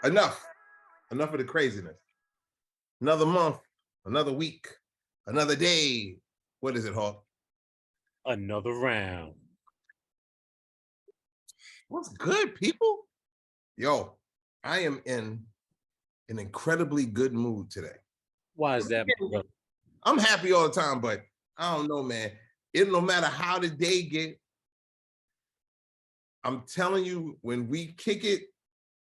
enough. Enough of the craziness. Another month, another week, another day. What is it, Hawk? Another round. What's good, people? Yo, I am in an incredibly good mood today. Why is that, brother? I'm happy all the time, but I don't know, man. It no matter how the day get, I'm telling you, when we kick it,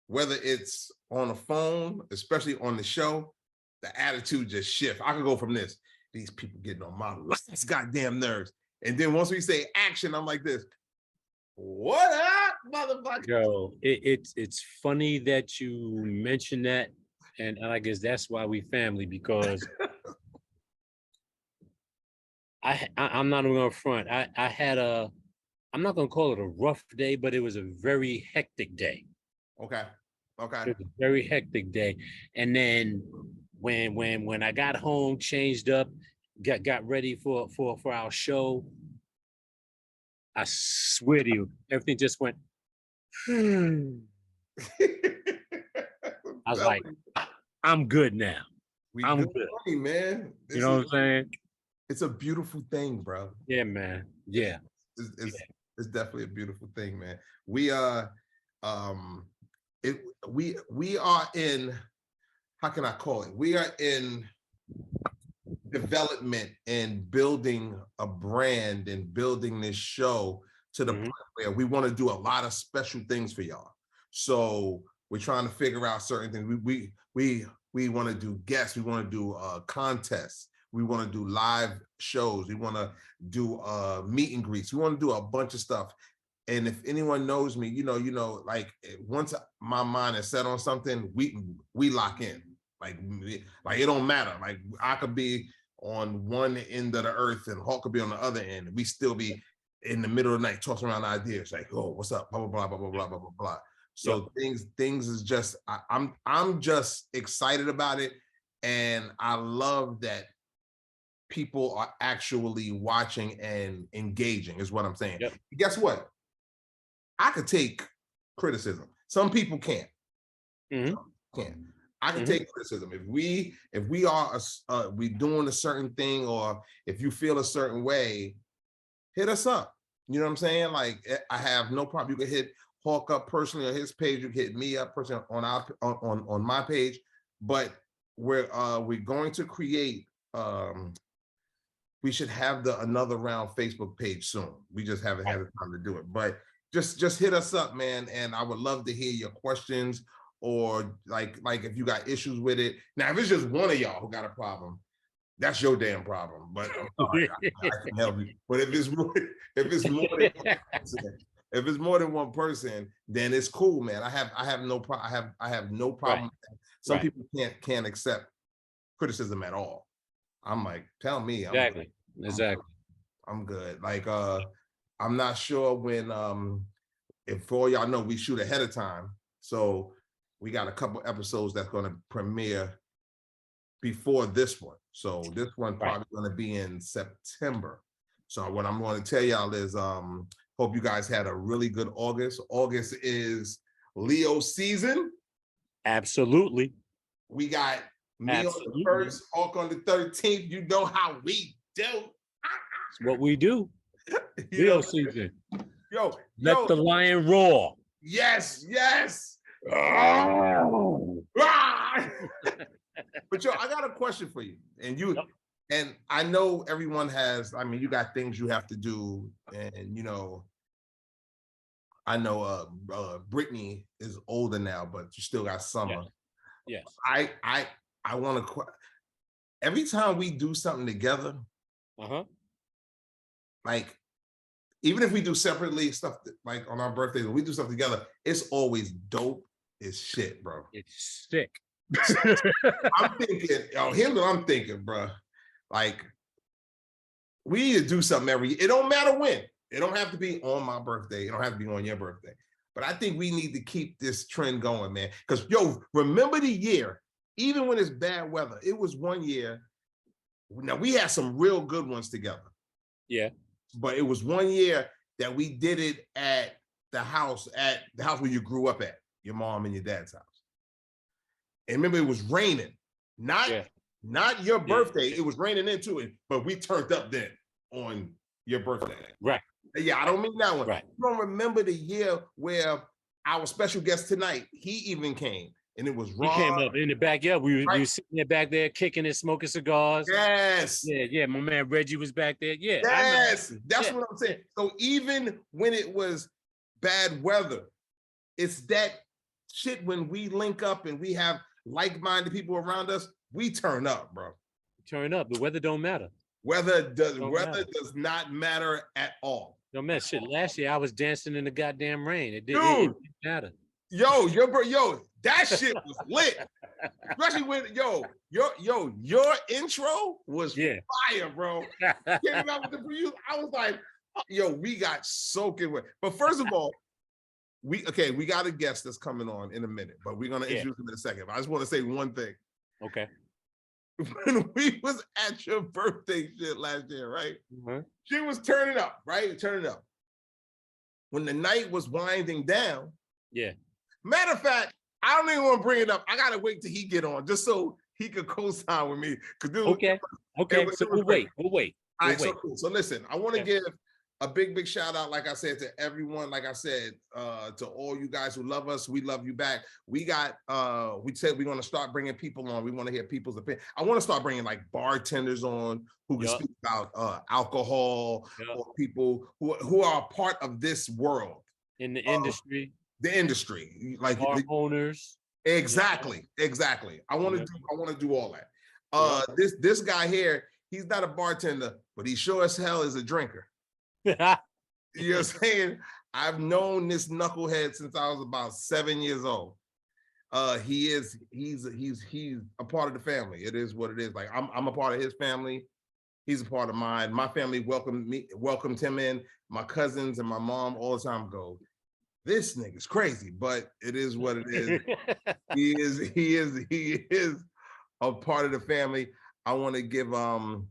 whether it's on the phone, especially on the show, the attitude just shifts. I can go from this, these people getting on my last goddamn nerves. And then once we say action, I'm like this. What up, motherfucker? Yo, it's funny that you mentioned that, and I guess that's why we family, because I'm not even gonna front. I had I'm not gonna call it a rough day, but it was a very hectic day. Okay. It was a very hectic day. And then when I got home, changed up, got ready for our show, I swear to you, everything just went. I was like, I'm good now. I'm good. Money, man. You know what I'm saying? It's a beautiful thing, bro. Yeah, man. Yeah. It's definitely a beautiful thing, man. We are we are in, how can I call it? We are in development and building a brand and building this show to the point where we want to do a lot of special things for y'all. So we're trying to figure out certain things. We want to do guests. We want to do contests. We want to do live shows. We want to do meet and greets. We want to do a bunch of stuff. And if anyone knows me, you know, like once my mind is set on something, we lock in. Like it don't matter. Like I could be on one end of the earth and Hawk could be on the other end. We still be in the middle of the night tossing around ideas like, oh, what's up? Blah blah blah blah blah blah blah blah. So things is just I'm just excited about it, and I love that people are actually watching and engaging. Is what I'm saying. Yep. Guess what? I could take criticism. Some people can't. Can't. I can take criticism. If we are we doing a certain thing, or if you feel a certain way, hit us up. You know what I'm saying? Like I have no problem. You can hit Hawk up personally on his page. You can hit me up personally on my page. But we're going to create. We should have the Another Round Facebook page soon. We just haven't had the time to do it. But just hit us up, man. And I would love to hear your questions. Or like if you got issues with it. Now, if it's just one of y'all who got a problem, that's your damn problem. But I'm sorry, I can help you. But if it's more than one person, then it's cool, man. I have no problem. I have no problem. Right. Some people can't accept criticism at all. I'm like, tell me. Exactly. I'm good. Like I'm not sure when if for y'all know, we shoot ahead of time. So we got a couple episodes that's going to premiere before this one. So this one probably going to be in September. So what I'm going to tell y'all is hope you guys had a really good August. August is Leo season. Absolutely. We got me on the 1st, Hawk on the 13th. You know how we do. It's what we do. Leo season. Let the lion roar. Yes. Oh. But I got a question for you. And and I know everyone has, I mean, you got things you have to do. And I know Brittany is older now, but you still got Summer. Yes. I want to, every time we do something together, like, even if we do separately stuff, like on our birthdays, when we do stuff together, it's always dope as shit, bro. It's sick. I'm thinking, here's what I'm thinking, bro. Like, we need to do something every year. It don't matter when. It don't have to be on my birthday. It don't have to be on your birthday. But I think we need to keep this trend going, man. Because, remember the year, even when it's bad weather, it was one year. Now, we had some real good ones together. Yeah. But it was one year that we did it at the house where you grew up at, your mom and your dad's house. And remember, it was raining, not your birthday. It was raining into it, but we turned up then on your birthday. Right. Yeah, I don't mean that one. Right. You don't remember the year where our special guest tonight, he even came, and it was Ron. He came up in the backyard. We were sitting there back there kicking and smoking cigars. Yes. Yeah. My man Reggie was back there. Yeah. Yes. That's what I'm saying. So even when it was bad weather, it's that shit when we link up and we have like-minded people around us, we turn up, bro. Turn up. The weather don't matter. Weather does not matter at all. Don't matter. Shit. Last year I was dancing in the goddamn rain. It didn't matter. Yo, that shit was lit. Especially when your intro was fire, bro. Came out with the produce. I was like, yo, we got soaking wet. But first of all, we got a guest that's coming on in a minute, but we're gonna introduce him in a second. But I just want to say one thing. Okay. When we was at your birthday shit last year, right? She was turning up, right? Turning up. When the night was winding down. Yeah. Matter of fact, I don't even want to bring it up. I gotta wait till he get on just so he could co-sign with me. Okay. So we'll wait. All right, so cool. So listen, I want to give a big shout out, like I said, to everyone. Like I said, to all you guys who love us, we love you back. We said we're going to start bringing people on. We want to hear people's opinion. I want to start bringing like bartenders on who can speak about alcohol or people who are a part of this world in the industry. The industry, like bar owners. Exactly. I want to do all that. This guy here, he's not a bartender, but he sure as hell is a drinker. You know what I'm saying? I've known this knucklehead since I was about 7 years old. He's a part of the family. It is what it is. Like I'm a part of his family. He's a part of mine. My family welcomed him in. My cousins and my mom all the time go, this nigga's crazy, but it is what it is. He is a part of the family. I want to give hold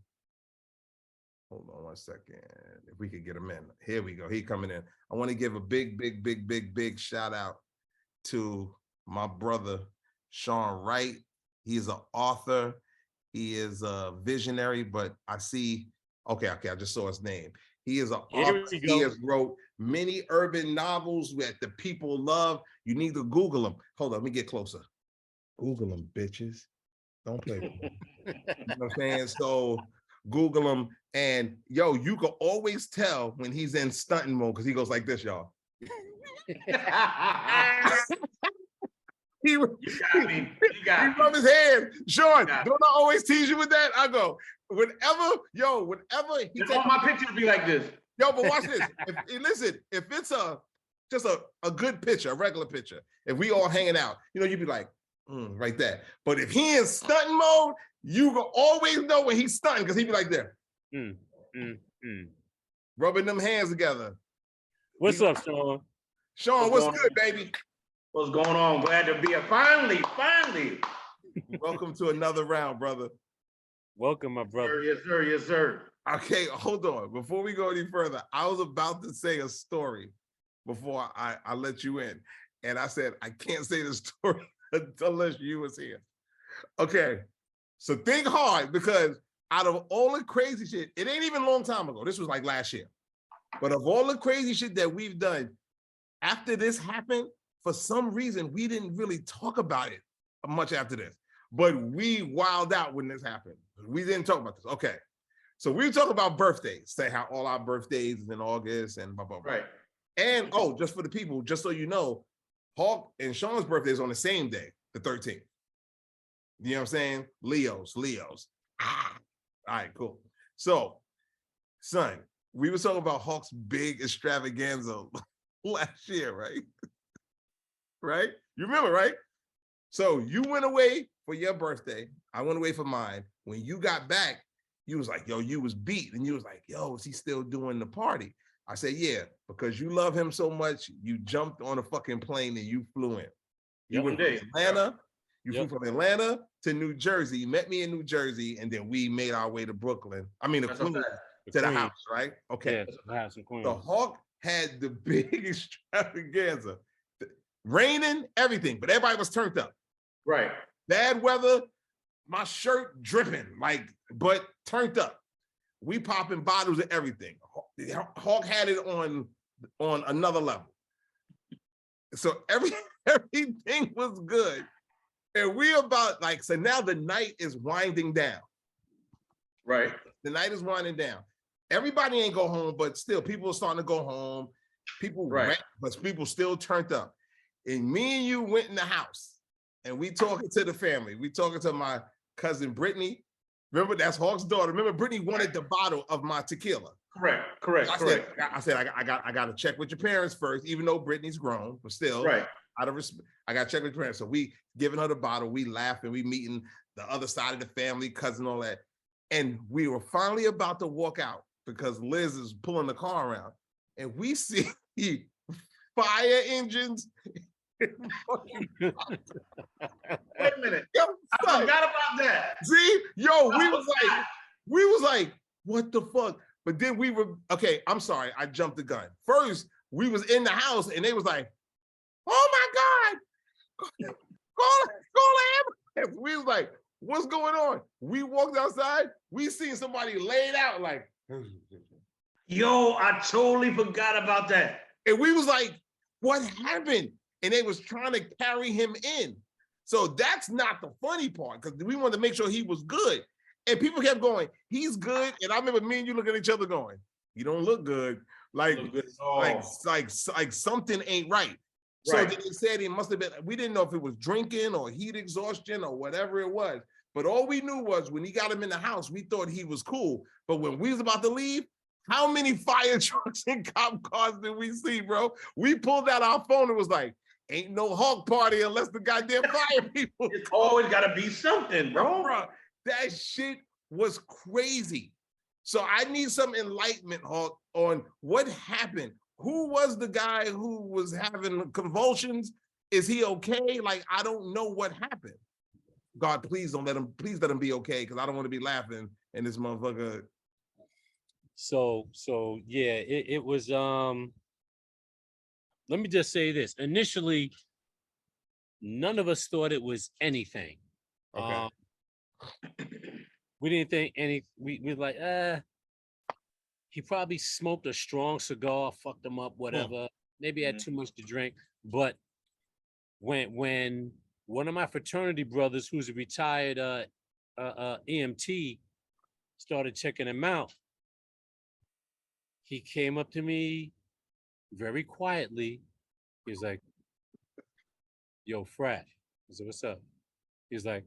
on one second. If we could get him in. Here we go. He coming in. I want to give a big shout out to my brother, Sean Wright. He's an author. He is a visionary, but I see, okay, I just saw his name. He is an author. He has wrote many urban novels that the people love. You need to Google him. Hold on, let me get closer. Google him, bitches. Don't play with me. You know what I'm saying? So Google him, and yo, you can always tell when he's in stunting mode because he goes like this, y'all. He rub his hand. Sean, don't I always tease you with that? I go, whenever he takes my picture to be like this. Yo, but watch this. If it's just a good picture, a regular picture, if we all hanging out, you'd be like, right there. But if he in stunting mode, you can always know when he's stunting because he be like there. Rubbing them hands together. What's up, Sean? Sean, what's good, baby? What's going on? Glad to be here. Finally. Welcome to another round, brother. Welcome, my brother. Yes, sir. Okay, hold on. Before we go any further, I was about to say a story before I let you in. And I said, I can't say the story unless you was here. Okay, so think hard because out of all the crazy shit, it ain't even a long time ago. This was like last year. But of all the crazy shit that we've done, after this happened, for some reason, we didn't really talk about it much after this. But we wilded out when this happened. We didn't talk about this. Okay. So we talk about birthdays, say how all our birthdays is in August and blah, blah, blah. Right. And just for the people, just so you know, Hawk and Sean's birthday is on the same day, the 13th. You know what I'm saying? Leos. All right, cool. So, son, we were talking about Hawk's big extravaganza last year, right? Right? You remember, right? So you went away for your birthday. I went away for mine. When you got back, you was like, yo, you was beat. And you was like, yo, is he still doing the party? I said, yeah, because you love him so much, you jumped on a fucking plane and you flew in. You went from Atlanta. You flew from Atlanta to New Jersey. You met me in New Jersey, and then we made our way to Brooklyn. I mean, to Queens, to the house, right? Okay. Yeah, the house in Queens. The Hawk had the big extravaganza. Raining, everything, but everybody was turned up. Right. bad weather, my shirt dripping, like, but turned up. We popping bottles of everything. Hawk had it on another level. So everything was good. And we about like, so now the night is winding down. Right. The night is winding down. Everybody ain't go home, but still people are starting to go home. People, right, but people still turned up. And me and you went in the house and we talking to the family. We talking to my cousin Brittany. Remember, that's Hawk's daughter. Remember, Brittany wanted the bottle of my tequila. Correct. I said, I got to check with your parents first, even though Brittany's grown, but still, right. Out of respect, I got to check with your parents. So we giving her the bottle, we laughing, we meeting the other side of the family, cousin, all that. And we were finally about to walk out because Liz is pulling the car around and we see fire engines. Wait a minute. Yo, I forgot about that. See, yo, we was like, what the fuck? But then we were, okay, I'm sorry, I jumped the gun. First, we was in the house and they was like, oh my God, call ambulance. We was like, what's going on? We walked outside, we seen somebody laid out like, yo, I totally forgot about that. And we was like, what happened? And they was trying to carry him in. So that's not the funny part because we wanted to make sure he was good. And people kept going, he's good. And I remember me and you looking at each other going, you don't look good. Like something ain't right. So they said it must have been, we didn't know if it was drinking or heat exhaustion or whatever it was. But all we knew was when he got him in the house, we thought he was cool. But when we was about to leave, how many fire trucks and cop cars did we see, bro? We pulled out our phone and was like, ain't no Hawk party unless the goddamn fire people. It's always gotta be something, bro. That shit was crazy. So I need some enlightenment, Hawk, on what happened. Who was the guy who was having convulsions? Is he okay? Like, I don't know what happened. God, please let him be okay, because I don't want to be laughing and this motherfucker. So yeah, it was let me just say this. Initially, none of us thought it was anything. Okay. We didn't think we were like, he probably smoked a strong cigar, fucked him up, whatever. Maybe had too much to drink. But when one of my fraternity brothers, who's a retired EMT, started checking him out, he came up to me very quietly. He's like, yo, frat. I said, what's up? He's like,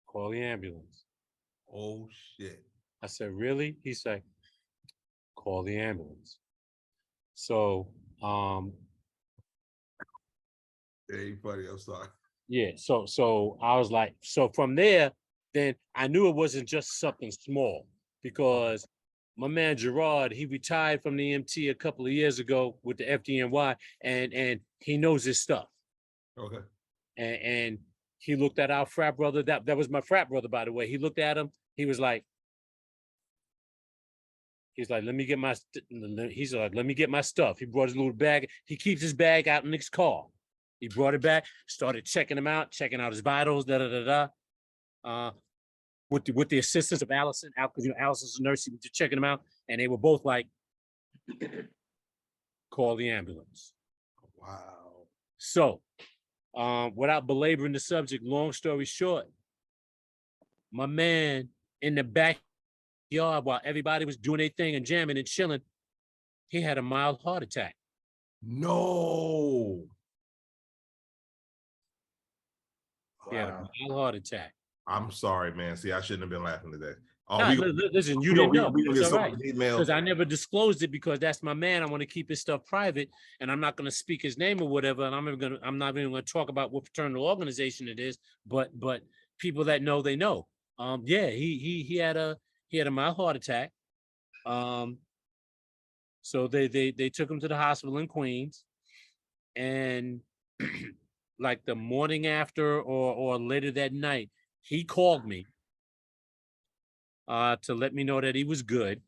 call the ambulance. Oh, shit. I said, really? He's like, call the ambulance. So, it ain't funny, I'm sorry. Yeah, so I was like, so from there, then I knew it wasn't just something small because my man Gerard, he retired from the EMT a couple of years ago with the FDNY, and he knows his stuff. Okay. And he looked at our frat brother. That was my frat brother, by the way. He looked at him. He was like, let me get my. He's like, let me get my stuff. He brought his little bag. He keeps his bag out in his car. He brought it back. Started checking him out, checking out his vitals. With the assistance of Allison, because Allison's a nurse. He was just checking him out, and they were both like, call the ambulance. Wow. So, without belaboring the subject, long story short, my man in the backyard while everybody was doing their thing and jamming and chilling, he had a mild heart attack. No. He had a mild heart attack. I'm sorry, man. See, I shouldn't have been laughing today. Listen, you didn't know. It's all right. Because I never disclosed it because that's my man. I want to keep his stuff private, and I'm not going to speak his name or whatever. And I'm not even going to talk about what fraternal organization it is. But people that know, they know. Yeah, he had a mild heart attack. So they took him to the hospital in Queens, and like the morning after or later that night, he called me to let me know that he was good,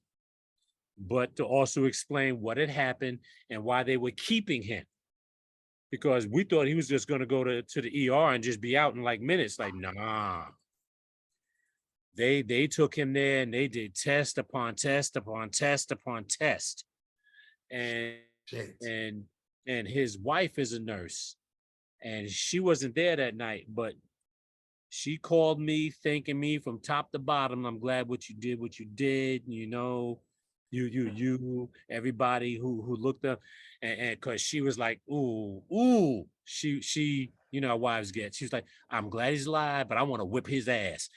but to also explain what had happened and why they were keeping him. because we thought he was just going to go to the ER and just be out in like minutes. Like, nah. They took him there and they did test upon test upon test upon test. And Shit. and his wife is a nurse, and she wasn't there that night, but she called me thanking me from top to bottom. I'm glad what you did, you know, you everybody who looked up, and because she was like, ooh, she you know how wives get. She was like, I'm glad he's alive, but I want to whip his ass.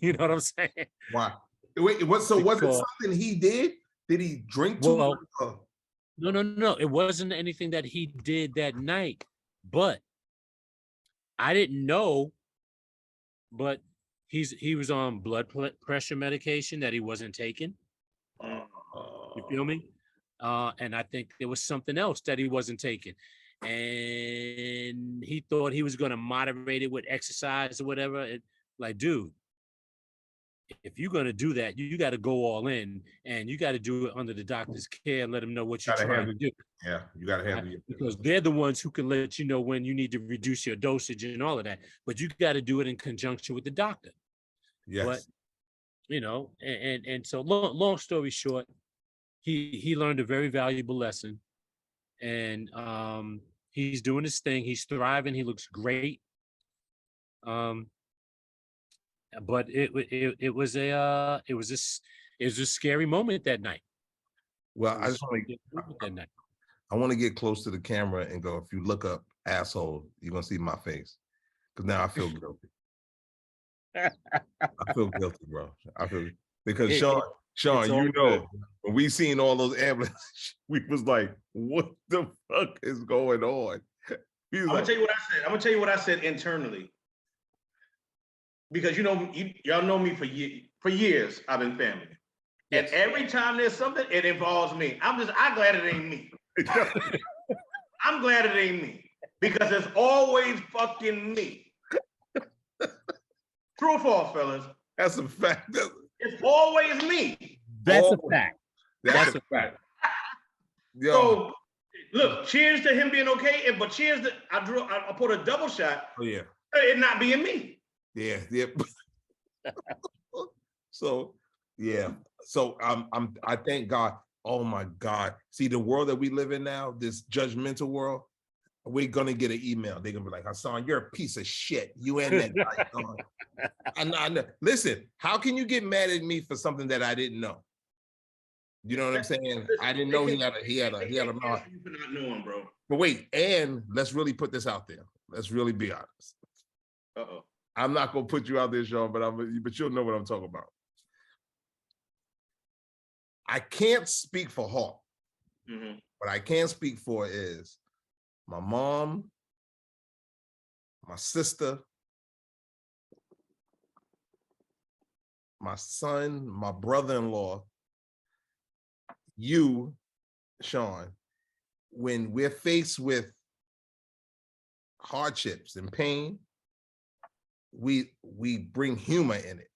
You know what I'm saying? Wow. Wait, what? So was it Because, something he did? Did he drink too well, much? no, it wasn't anything that he did that night, but I didn't know, but he was on blood pressure medication that he wasn't taking. You feel me? And I think there was something else that he wasn't taking. And he thought he was going to moderate it with exercise or whatever. Like, dude, if you're going to do that, you got to go all in, and you got to do it under the doctor's care and let them know what you're trying to do. Yeah, you got to handle it. Because they're the ones who can let you know when you need to reduce your dosage and all of that. But you got to do it in conjunction with the doctor. Yes. But, you know, and so long story short, he learned a very valuable lesson, and he's doing his thing. He's thriving. He looks great. But it was a scary moment that night. Well, I just want to I want to get close to the camera and go, if you look up asshole, you're gonna see my face. Because now I feel guilty. I feel guilty, bro. I feel because Sean, you know, when we seen all those ambulances, we was like, what the fuck is going on? I'm gonna tell you what I said. I'm gonna tell you what I said internally. Because you know, y'all know me for years. I've been family. Yes. And every time there's something, it involves me. I'm glad it ain't me. I'm glad it ain't me. Because it's always fucking me. True or false, fellas? That's a fact. It's always me. That's a fact. That's a fact. Yo. So look, cheers to him being okay, but cheers to I put a double shot. Oh yeah. It not being me. Yeah. So yeah. So I thank God. Oh my God. See, the world that we live in now, this judgmental world, we're gonna get an email. They're gonna be like, Hasan, you're a piece of shit. You and that guy. I know. Listen, how can you get mad at me for something that I didn't know? You know what I'm saying? I didn't know he had a mouth. You for not knowing, bro. But wait, and let's really put this out there. Let's really be honest. Uh-oh. I'm not gonna put you out there, Sean, but you'll know what I'm talking about. I can't speak for Hawk. Mm-hmm. What I can speak for is my mom, my sister, my son, my brother-in-law, you, Sean, when we're faced with hardships and pain, we bring humor in it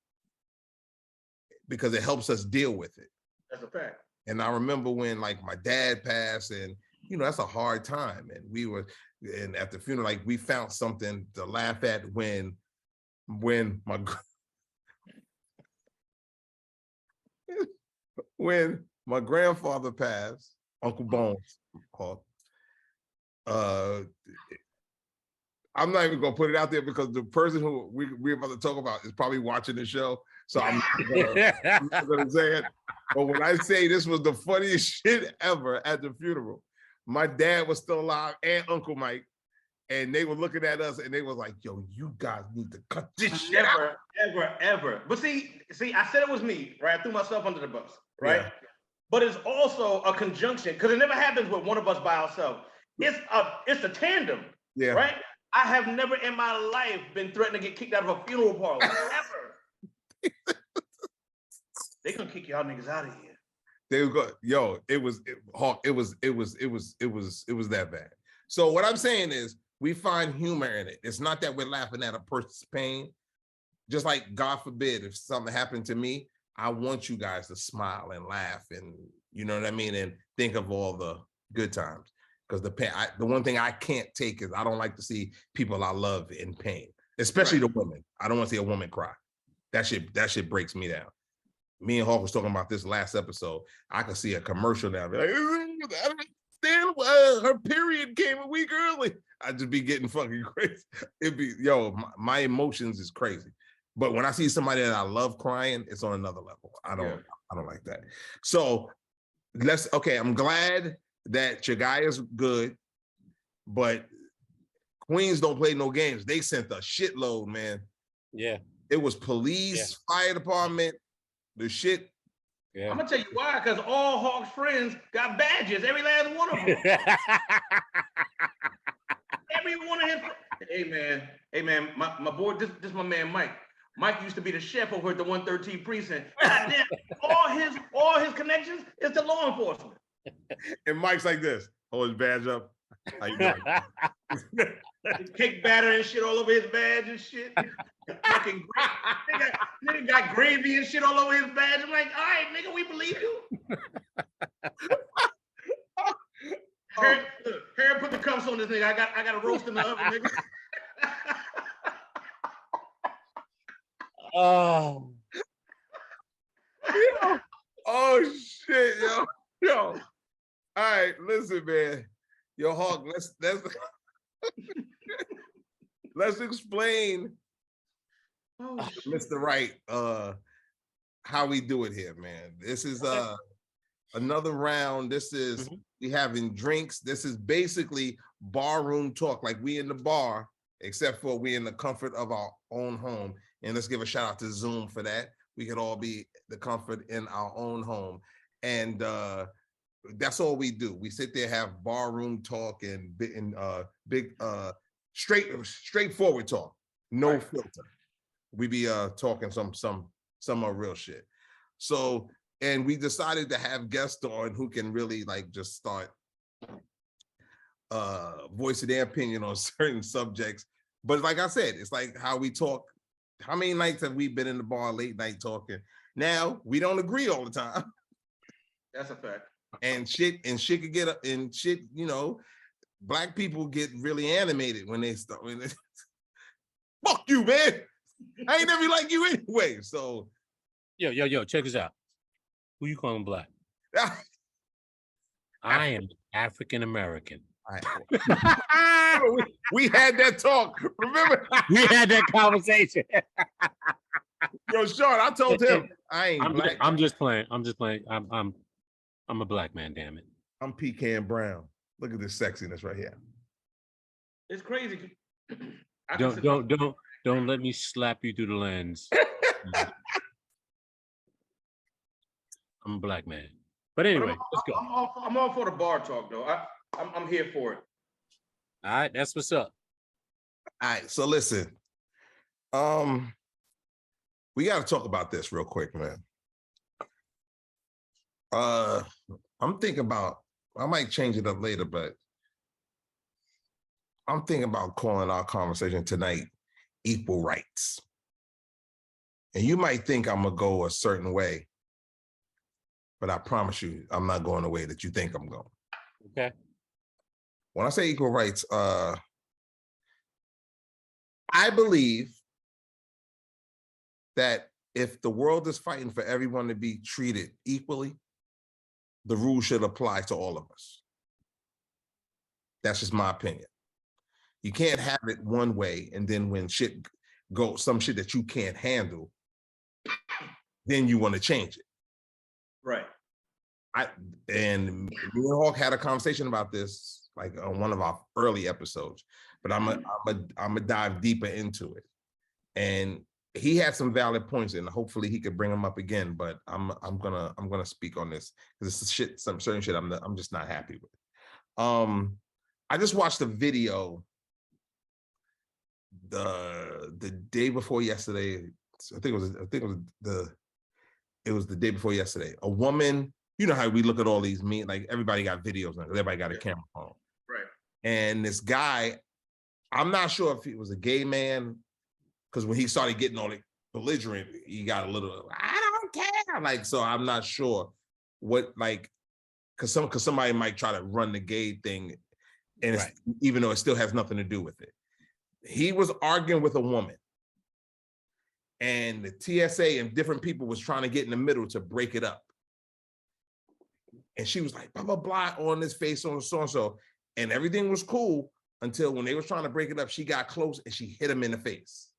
because it helps us deal with it. That's a fact. And I remember when like my dad passed, and you know, that's a hard time. And at the funeral, like we found something to laugh at when my grandfather passed, Uncle Bones, I'm not even gonna put it out there because the person who we're about to talk about is probably watching the show. So I'm not gonna say it. But when I say this was the funniest shit ever at the funeral, my dad was still alive and Uncle Mike, and they were looking at us and they was like, yo, you guys need to cut this shit out. Ever. But see, I said it was me, right? I threw myself under the bus, right? Yeah. But it's also a conjunction, because it never happens with one of us by ourselves. It's a tandem, yeah. Right? I have never in my life been threatened to get kicked out of a funeral parlor, ever. They gonna kick y'all niggas out of here. They would go, yo, it was that bad. So what I'm saying is we find humor in it. It's not that we're laughing at a person's pain. Just like, God forbid, if something happened to me, I want you guys to smile and laugh and, you know what I mean, and think of all the good times. because the pain. The one thing I can't take is I don't like to see people I love in pain, especially the women. I don't want to see a woman cry. That shit breaks me down. Me and Hawk was talking about this last episode. I could see a commercial now. Be like, I don't understand her period came a week early. I'd just be getting fucking crazy. It'd be, my emotions is crazy. But when I see somebody that I love crying, it's on another level. I don't like that. So I'm glad that your guy is good, but Queens don't play no games. They sent a shitload, man. Yeah. It was police, fire department, the shit. Yeah. I'm gonna tell you why, because all Hawk's friends got badges, every last one of them. Every one of his. Hey man, my boy, this my man Mike. Mike used to be the chef over at the 113 precinct. Goddamn, all his connections is to law enforcement. And Mike's like this, hold his badge up. How you doing? Cake batter and shit all over his badge and shit. Fucking nigga got gravy and shit all over his badge. I'm like, all right, nigga, we believe you. Harry put the cuffs on this nigga. I got a roast in the oven, nigga. Oh. Oh shit, yo. All right, listen, man. Yo, Hawk, let's explain, Mr. Wright, how we do it here, man. This is another round. This is we having drinks. This is basically barroom talk, like we in the bar, except for we in the comfort of our own home. And let's give a shout out to Zoom for that. We could all be the comfort in our own home. And that's all we do. We sit there, have barroom talk and big straightforward talk, no filter. We be talking some real shit. So, and we decided to have guests on who can really like just start voicing their opinion on certain subjects. But like I said, it's like how we talk. How many nights have we been in the bar late night talking? Now we don't agree all the time. That's a fact. And shit could get up and shit, black people get really animated when they start. Fuck you, man. I ain't never like you anyway. So Yo, check this out. Who you calling black? I am African American. We had that talk. Remember? We had that conversation. Yo, Sean, I told him I ain't black. I'm just playing. I'm a black man, damn it. I'm Pecan Brown. Look at this sexiness right here. It's crazy. Don't let me slap you through the lens. I'm a black man. But anyway, let's go. I'm all for the bar talk though. I'm here for it. All right, that's what's up. All right, so listen. We got to talk about this real quick, man. I'm thinking about, I might change it up later, but I'm thinking about calling our conversation tonight Equal Rights. And you might think I'm gonna go a certain way, but I promise you, I'm not going the way that you think I'm going. Okay. When I say equal rights, I believe that if the world is fighting for everyone to be treated equally, the rules should apply to all of us. That's just my opinion. You can't have it one way, and then when shit goes, some shit that you can't handle, then you want to change it. Right. And me and Hawk had a conversation about this, like on one of our early episodes, but I'm gonna dive deeper into it. And he had some valid points, and hopefully he could bring them up again. But I'm gonna speak on this because it's shit, some certain shit I'm just not happy with. I just watched a video the day before yesterday. I think it was the day before yesterday. A woman, you know how we look at all these like everybody got videos now, everybody got a camera phone. Right. And this guy, I'm not sure if he was a gay man, because when he started getting all belligerent, he got a little, I don't care. Like, so I'm not sure what, like, because somebody might try to run the gay thing And it's, even though it still has nothing to do with it. He was arguing with a woman. And the TSA and different people was trying to get in the middle to break it up. And she was like, blah, blah, blah, on this face, on so-and-so. And everything was cool until when they was trying to break it up, she got close and she hit him in the face.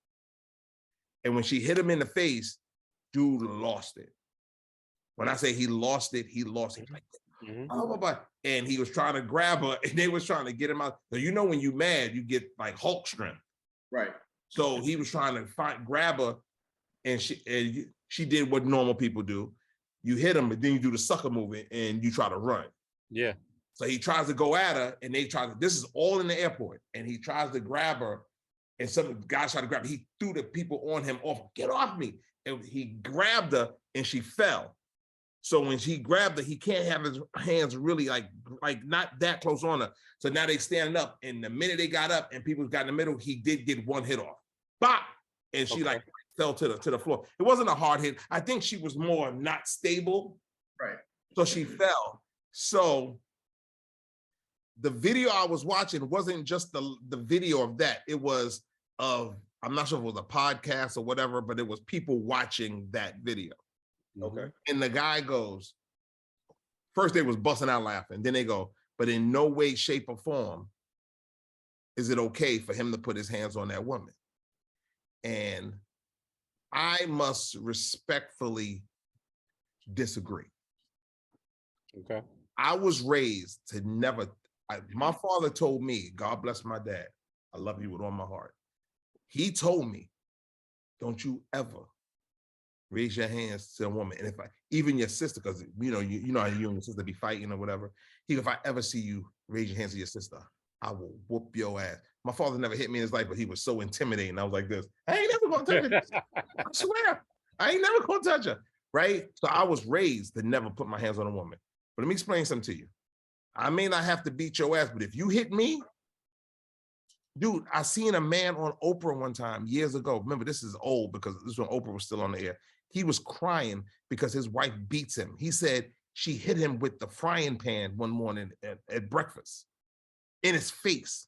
And when she hit him in the face, dude lost it. When I say he lost it, he lost it. Like, blah, blah, blah. And he was trying to grab her and they was trying to get him out. So you know when you mad, you get like Hulk strength. Right. So he was trying to grab her and she did what normal people do. You hit him, but then you do the sucker movement and you try to run. Yeah. So he tries to go at her and they try to, this is all in the airport. And he tries to grab her and some guys try to grab her. He threw the people on him off, get off me. And he grabbed her and she fell. So when she grabbed her, he can't have his hands really like not that close on her. So now they standing up and the minute they got up and people got in the middle, he did get one hit off. Bop! And she like fell to the floor. It wasn't a hard hit. I think she was more not stable. Right. So she fell. So the video I was watching wasn't just the video of that. It was of, I'm not sure if it was a podcast or whatever, but it was people watching that video. Okay. And the guy goes, first they was busting out laughing. Then they go, but in no way, shape or form is it okay for him to put his hands on that woman. And I must respectfully disagree. Okay. I was raised to never, my father told me, God bless my dad, I love you with all my heart. He told me, don't you ever raise your hands to a woman. And if even your sister, because you know how you and your sister be fighting or whatever. If I ever see you raise your hands to your sister, I will whoop your ass. My father never hit me in his life, but he was so intimidating. I was like this, I ain't never gonna touch her. I swear, I ain't never gonna touch her, right? So I was raised to never put my hands on a woman. But let me explain something to you. I may not have to beat your ass, but if you hit me, dude, I seen a man on Oprah one time years ago. Remember, this is old because this is when Oprah was still on the air. He was crying because his wife beats him. He said she hit him with the frying pan one morning at breakfast in his face.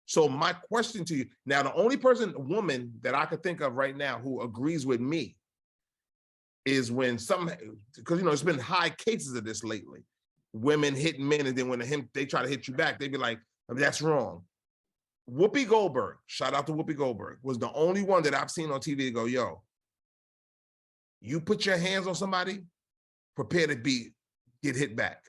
So my question to you, now the only woman that I could think of right now who agrees with me is when because it's been high cases of this lately. Women hitting men and then when they try to hit you back, they be like, that's wrong. Whoopi Goldberg, shout out to Whoopi Goldberg, was the only one that I've seen on TV go, yo, you put your hands on somebody, prepare to get hit back.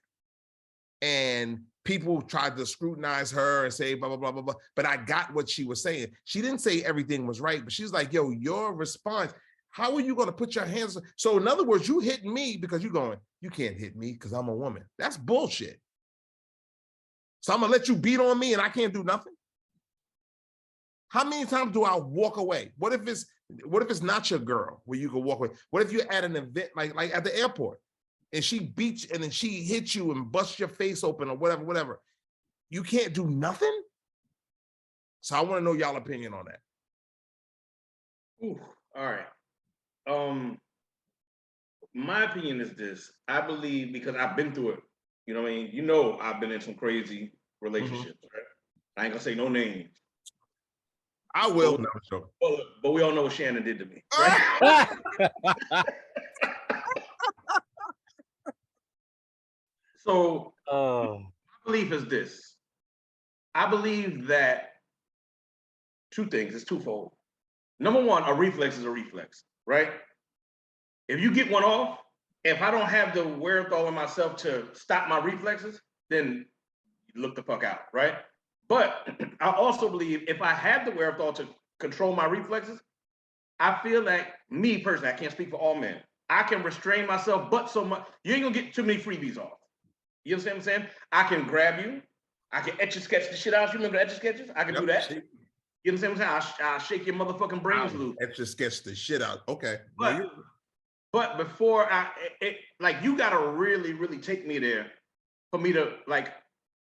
And people tried to scrutinize her and say, blah, blah, blah, blah, blah. But I got what she was saying. She didn't say everything was right, but she's like, yo, your response, how are you going to put your hands? So in other words, you hit me because you're going, you can't hit me because I'm a woman. That's bullshit. So I'm going to let you beat on me and I can't do nothing? How many times do I walk away? What if it's not your girl where you can walk away? What if you're at an event like at the airport and she beats and then she hits you and busts your face open or whatever? You can't do nothing? So I want to know y'all opinion on that. Ooh, all right. My opinion is this. I believe, because I've been through it, you know what I mean? I've been in some crazy relationships, right? I ain't gonna say no names. I will. But we all know what Shannon did to me, right? So my belief is this. I believe that two things, it's twofold. Number one, a reflex is a reflex, right? If you get one off, if I don't have the wherewithal in myself to stop my reflexes, then look the fuck out, right? But I also believe if I have the wherewithal to control my reflexes, I feel like, me personally, I can't speak for all men, I can restrain myself, but so much, you ain't gonna get too many freebies off. You understand what I'm saying? I can grab you, I can etch and sketch the shit out. You remember the etch and sketches? I can do that. You understand what I'm saying? I'll shake your motherfucking brains loose. Etch and sketch the shit out. Okay. But before you gotta really, really take me there for me to like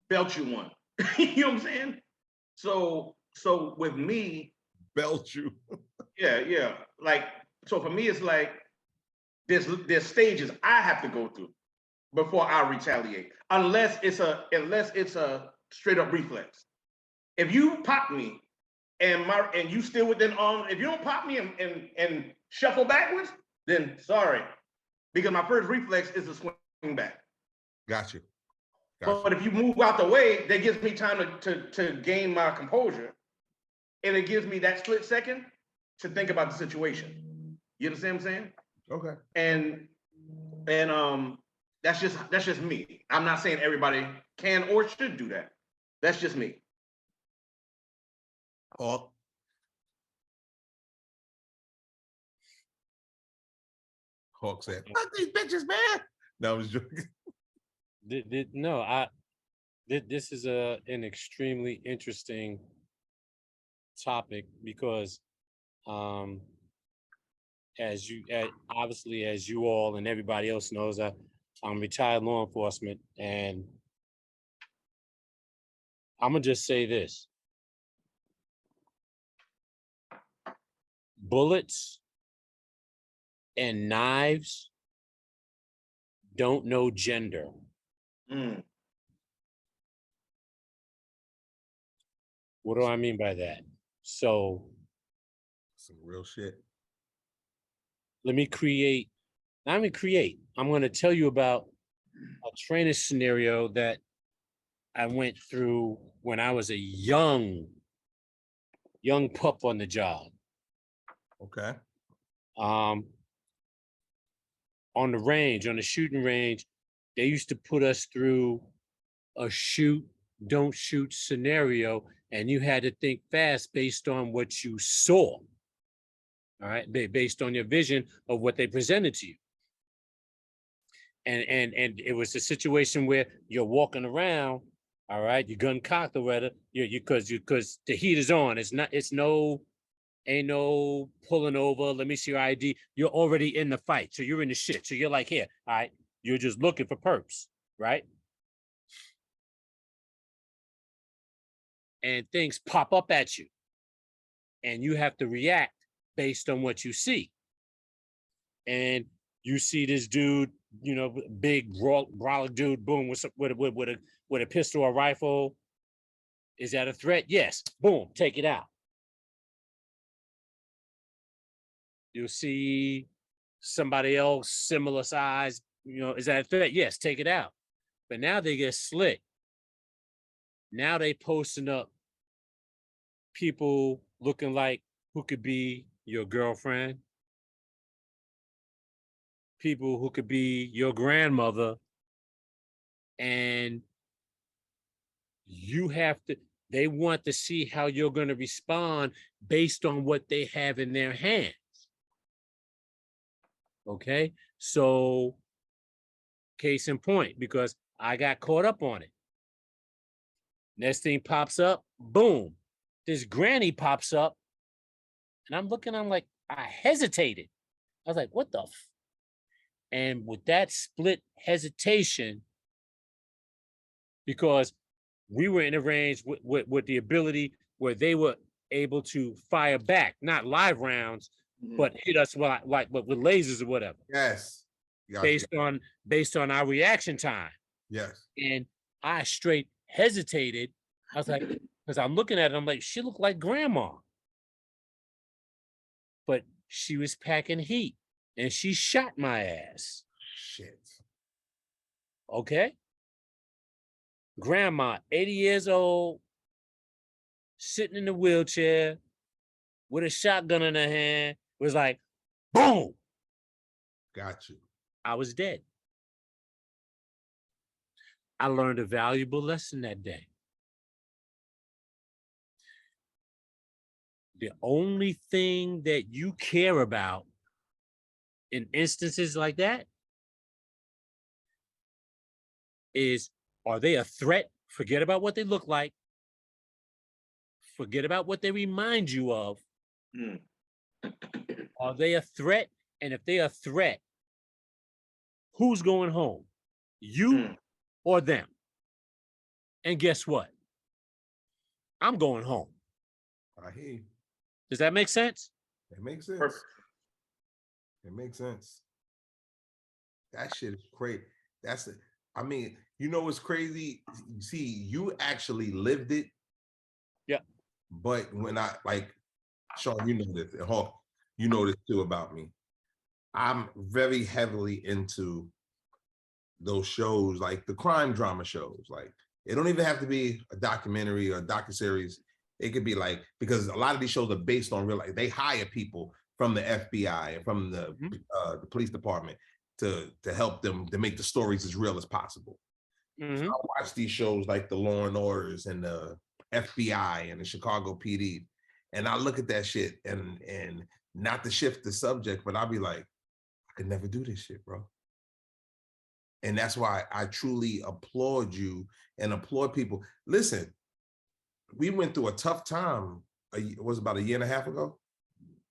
belt you one. You know what I'm saying? So with me, belt you. yeah. Like, so for me, it's like there's stages I have to go through before I retaliate. Unless it's a straight up reflex. If you pop me and you still within arms, if you don't pop me and shuffle backwards, then sorry, because my first reflex is to swing back. Got you. But if you move out the way, that gives me time to gain my composure, and it gives me that split second to think about the situation. You understand what I'm saying? Okay. And that's just me. I'm not saying everybody can or should do that. That's just me. Hawk. Hawk said, "Fuck these bitches, man." No, I was joking. No, this is an extremely interesting topic because as you all and everybody else knows, I'm retired law enforcement, and I'm gonna just say this: bullets and knives don't know gender. Mm. What do I mean by that? So Some real shit. let me create. I'm going to tell you about a training scenario that I went through when I was a young pup on the job. Okay. On the shooting range, they used to put us through a shoot, don't shoot scenario, and you had to think fast based on what you saw. All right, based on your vision of what they presented to you. And it was a situation where you're walking around, all right, your gun cocked or whatever, because the heat is on. Ain't no pulling over. Let me see your ID. You're already in the fight, so you're in the shit. So you're like, here, all right, you're just looking for perps, right? And things pop up at you, and you have to react based on what you see. And you see this dude, big brolic dude, boom, with a pistol or rifle. Is that a threat? Yes. Boom, take it out. You'll see somebody else similar size, is that a threat? Yes, take it out. But now they get slick. Now they posting up people looking like who could be your girlfriend, people who could be your grandmother, and they want to see how you're going to respond based on what they have in their hands. Okay, so case in point, because I got caught up on it. Next thing pops up, boom, this granny pops up, and I'm like, I hesitated. I was like, what the f? And with that split hesitation, because we were in a range with the ability where they were able to fire back, not live rounds, but hit us with lasers or whatever. Yes. Based on our reaction time. Yes. And I straight hesitated. I was like, because I'm looking at it, I'm like, she looked like grandma. But she was packing heat and she shot my ass. Shit. Okay. Grandma, 80 years old, sitting in the wheelchair with a shotgun in her hand, was like, boom. Got you. I was dead. I learned a valuable lesson that day. The only thing that you care about in instances like that is, are they a threat? Forget about what they look like. Forget about what they remind you of. Are they a threat? And if they're a threat, who's going home? You or them? And guess what? I'm going home. I hear you. Does that make sense? It makes sense. Perfect. It makes sense. That shit is great. That's it. I mean, you know what's crazy? See, you actually lived it. Yeah. But when I like, Sean, you know this, and Hawk, you know this too about me. I'm very heavily into those shows, like the crime drama shows. Like, it don't even have to be a documentary or a docuseries. It could be like, because a lot of these shows are based on real life. They hire people from the FBI and from the police department to help them to make the stories as real as possible. So I watch these shows like the Law and Orders and the FBI and the Chicago PD, and I look at that shit and not to shift the subject, but I'll be like, I could never do this shit, bro. And that's why I truly applaud you and applaud people. Listen, we went through a tough time. It was about a year and a half ago.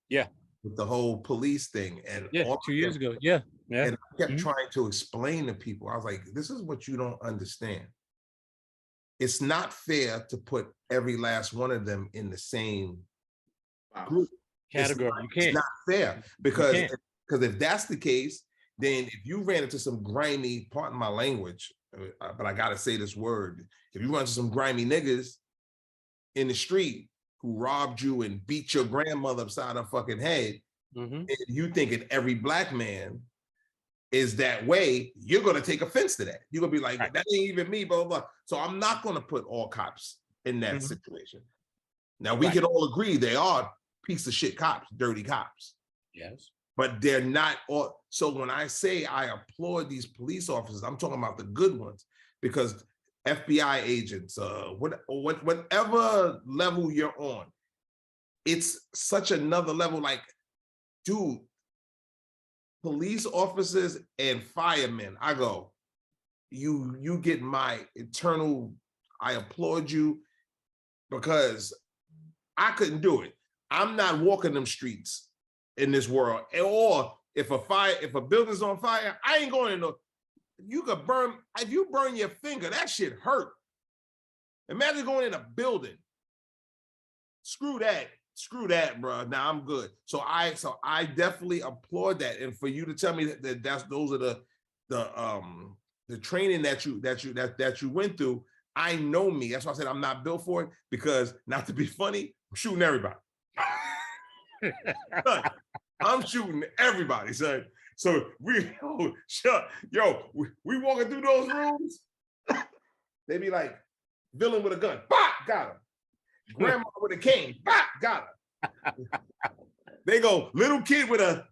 Yeah. With the whole police thing. And yeah, 2 years ago. Yeah. Yeah. And I kept trying to explain to people. I was like, this is what you don't understand. It's not fair to put every last one of them in the same group. Category. You can't. It's not fair because if that's the case, then if you ran into some grimy, pardon my language, but I gotta say this word, if you run into some grimy niggas in the street who robbed you and beat your grandmother upside her fucking head, and you thinking every black man is that way, you're gonna take offense to that. You're gonna be like, that ain't even me, blah, blah, blah. So I'm not gonna put all cops in that situation. Now we can all agree they are piece of shit cops, dirty cops. Yes. But they're not all. So when I say I applaud these police officers, I'm talking about the good ones, because FBI agents, whatever level you're on, it's such another level. Like, dude, police officers and firemen, I go, you get my eternal, I applaud you, because I couldn't do it. I'm not walking them streets in this world. Or if a building's on fire, I ain't going in no, you could burn, if you burn your finger, that shit hurt. Imagine going in a building. Screw that, bro. Now I'm good. So I definitely applaud that. And for you to tell me that those are the training that you went through, I know me. That's why I said I'm not built for it, because not to be funny, I'm shooting everybody. I'm shooting everybody, son. So we walking through those rooms. They be like, villain with a gun, bop, got him. Grandma with a cane, bop, got him. They go, little kid with a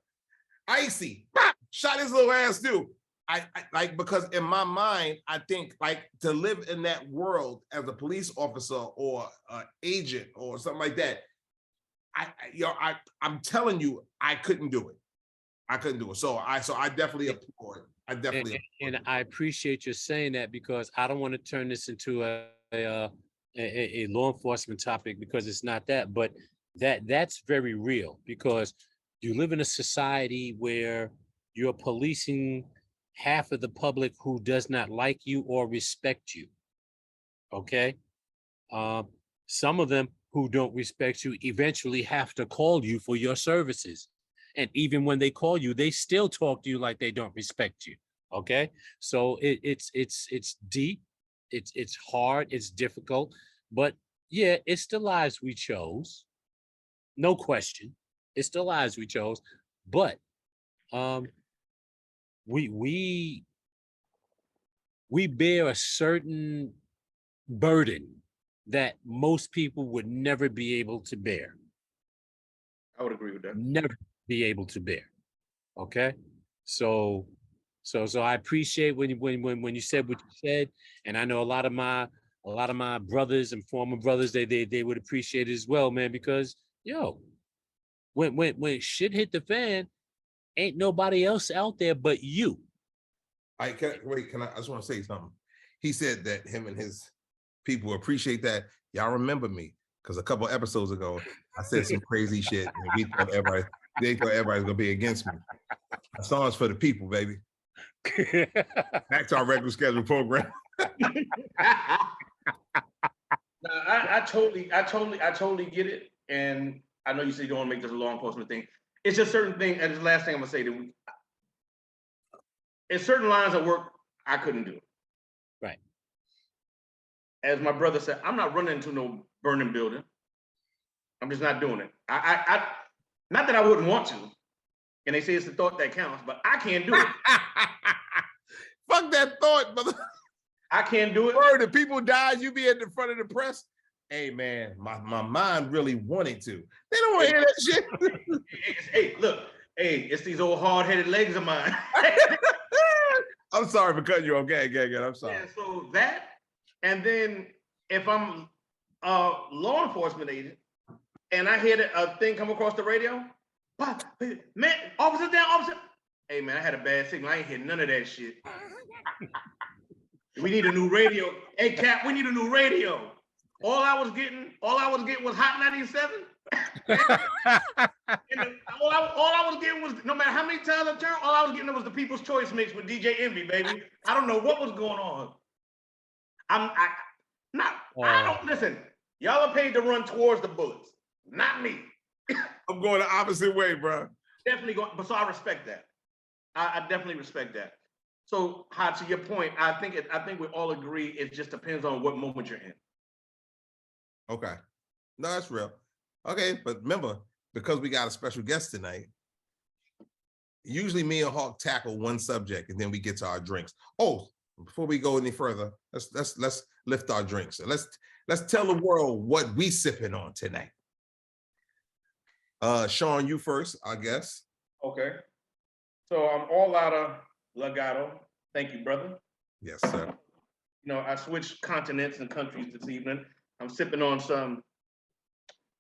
icy, bop, shot his little ass too. I like, because in my mind, I think like to live in that world as a police officer or an agent or something like that. I'm telling you, I couldn't do it. I couldn't do it. So I definitely applaud. And I appreciate you saying that, because I don't want to turn this into a law enforcement topic, because it's not that, but that's very real, because you live in a society where you're policing half of the public who does not like you or respect you. Okay. Some of them who don't respect you eventually have to call you for your services. And even when they call you, they still talk to you like they don't respect you. Okay. So it's deep, it's hard, it's difficult, but yeah, it's the lives we chose. No question. It's the lives we chose. But we bear a certain burden that most people would never be able to bear. I would agree with that. Never be able to bear. Okay. So I appreciate when you said what you said, and I know a lot of my brothers and former brothers, they would appreciate it as well, man, because when shit hit the fan, ain't nobody else out there but you. I just want to say something. He said that him and his people appreciate that. Y'all remember me, because a couple episodes ago, I said some crazy shit, and they thought everybody's gonna be against me. My song's for the people, baby. Back to our regular scheduled program. No, I totally get it. And I know you say you don't want to make this a law enforcement thing. It's just certain thing, and the last thing I'm gonna say, that in certain lines of work, I couldn't do it. as my brother said, I'm not running into no burning building. I'm just not doing it. I not that I wouldn't want to. And they say it's the thought that counts, but I can't do it. Fuck that thought, brother. I can't do it. Word, if people died, you be at the front of the press. Hey man, my mind really wanted to. They don't want to hear that shit. Hey, look, it's these old hard-headed legs of mine. I'm sorry for cutting you off. Gang. I'm sorry. Yeah, so that, and then if I'm a law enforcement agent and I hear a thing come across the radio, man, officer down, officer. Hey man, I had a bad signal. I ain't hear none of that shit. We need a new radio. Hey Cap, we need a new radio. All I was getting was Hot 97. All I was getting was, no matter how many times I turned, all I was getting was the People's Choice mix with DJ Envy, baby. I don't know what was going on. I don't listen. Y'all are paid to run towards the bullets, not me. I'm going the opposite way, bro. Definitely going, but so I respect that. I definitely respect that. So, Hot, to your point, I think we all agree it just depends on what moment you're in. Okay. No, that's real. Okay, but remember, because we got a special guest tonight, usually me and Hawk tackle one subject and then we get to our drinks. Oh, before we go any further, let's lift our drinks. So let's tell the world what we sipping on tonight. Sean, you first, I guess. Okay. So I'm all out of Legato. Thank you, brother. Yes, sir. You know, I switched continents and countries this evening. I'm sipping on some,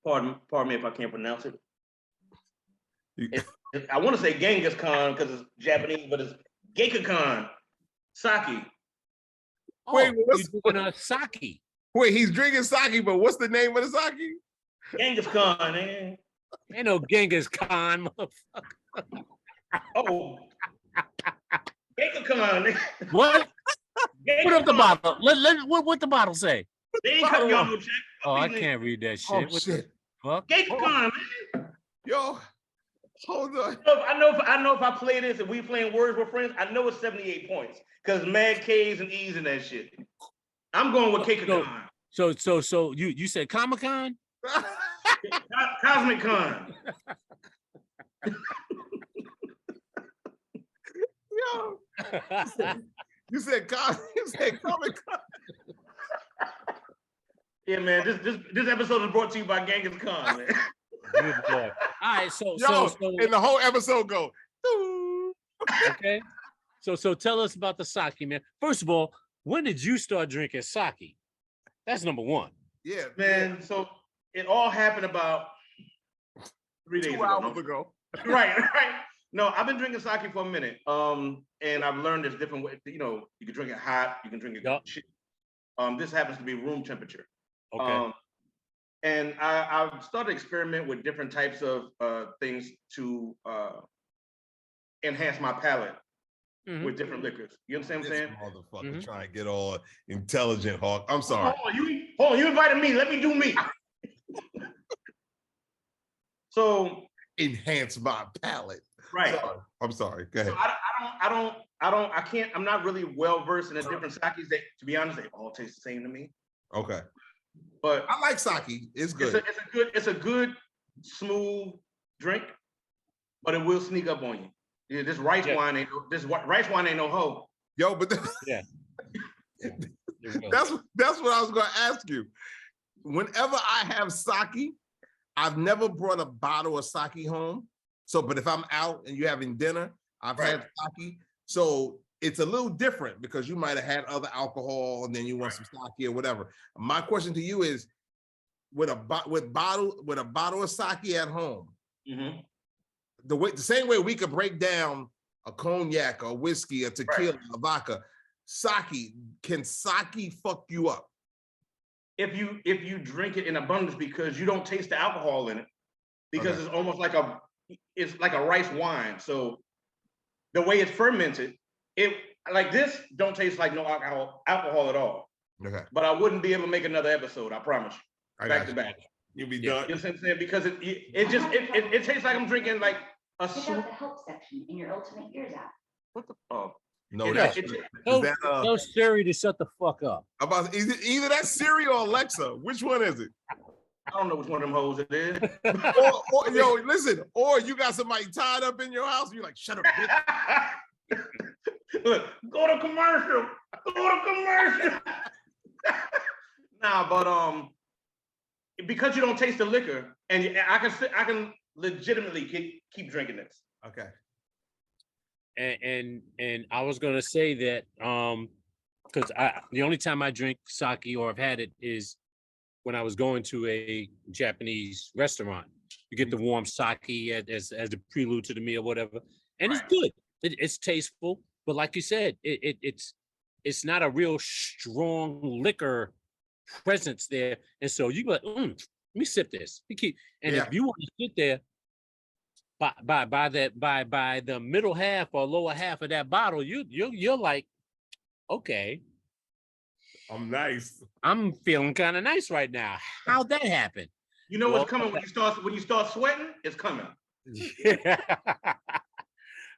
pardon me if I can't pronounce it. I want to say Genghis Khan because it's Japanese, but it's Geika-Khan sake. Oh, wait, what's drinking a sake? Wait, he's drinking sake, but what's the name of the sake? Genghis Khan, man. Ain't no Genghis Khan, motherfucker. Oh, Geika-Khan. What? Put up the bottle. What the bottle say? They ain't cutting y'all no check. Oh, I can't read that shit. Oh, shit. Fuck? Geika-Khan, man. Yo, hold on. I know if I play this and we playing Words with Friends, I know it's 78 points because mad K's and E's and that shit. I'm going with Geika-Khan. So you said Comic-Con? Cosmic Con. Yo, you said Comic Con. Yeah, man. This episode is brought to you by Genghis Khan, man. Good boy. All right, so and the whole episode go. Okay. So tell us about the sake, man. First of all, when did you start drinking sake? That's number one. Yeah, man. Yeah. So it all happened about 3 days 2 hours ago. Right. No, I've been drinking sake for a minute. And I've learned there's different ways. You know, you can drink it hot, you can drink it shit. This happens to be room temperature. Okay. And I've started experimenting with different types of things to enhance my palate with different liquors. You understand what I'm saying? Motherfucker trying to get all intelligent, Hawk. I'm sorry. Hold on, you invited me. Let me do me. So enhance my palate. Right. I'm sorry. Go ahead. So I can't. I'm not really well versed in the different sakes. To be honest, they all taste the same to me. Okay. But I like sake. It's good. It's a good, smooth drink, but it will sneak up on you. Yeah, this rice wine ain't no hoe. Yo, but yeah. That's what I was gonna ask you. Whenever I have sake, I've never brought a bottle of sake home. So, but if I'm out and you're having dinner, I've had sake. So it's a little different because you might have had other alcohol and then you want some sake or whatever. My question to you is, with a bottle of sake at home, the same way we could break down a cognac, a whiskey, a tequila, a vodka, can sake fuck you up? If you drink it in abundance because you don't taste the alcohol in it, because it's almost like a rice wine. So the way it's fermented, it like this don't taste like no alcohol at all. Okay. But I wouldn't be able to make another episode, I promise you. Back to back. You'll be done. You know what I'm saying? Because it tastes like I'm drinking like a soup. Check out the help section in your Ultimate Ears app. What the No, It's- that's it's- is that Tell Siri to shut the fuck up. about either that Siri or Alexa. Which one is it? I don't know which one of them hoes it is. Or yo, listen, or you got somebody tied up in your house, and you're like, shut up, bitch. Look, go to commercial. Go to commercial. Nah, but because you don't taste the liquor, and I can legitimately keep drinking this. Okay. And I was gonna say that because the only time I drink sake or have had it is when I was going to a Japanese restaurant. You get the warm sake as the prelude to the meal, whatever, and it's good. It's tasteful, but like you said, it's not a real strong liquor presence there, and so you go, let me sip this. You keep, and if you want to sit there by the middle half or lower half of that bottle, you're like, okay, I'm nice. I'm feeling kind of nice right now. How'd that happen? You know what's coming when you start sweating? It's coming. Yeah.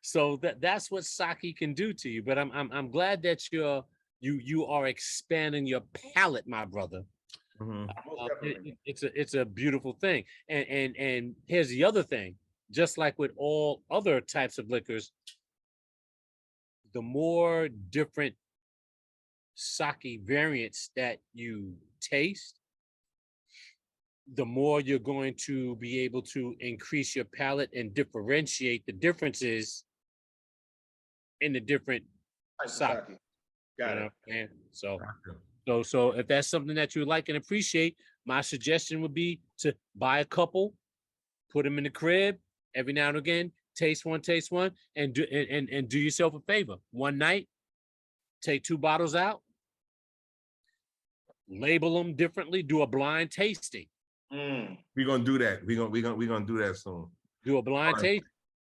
So that's what sake can do to you. But I'm glad that you are expanding your palate, my brother. Mm-hmm. It's a beautiful thing. And here's the other thing. Just like with all other types of liquors, the more different sake variants that you taste, the more you're going to be able to increase your palate and differentiate the differences in the different sake. Got it. And so if that's something that you like and appreciate, my suggestion would be to buy a couple, put them in the crib every now and again, taste one, and do yourself a favor. One night, take 2 bottles out, label them differently, do a blind tasting. We're gonna do that. We're gonna do that soon. Do a blind taste.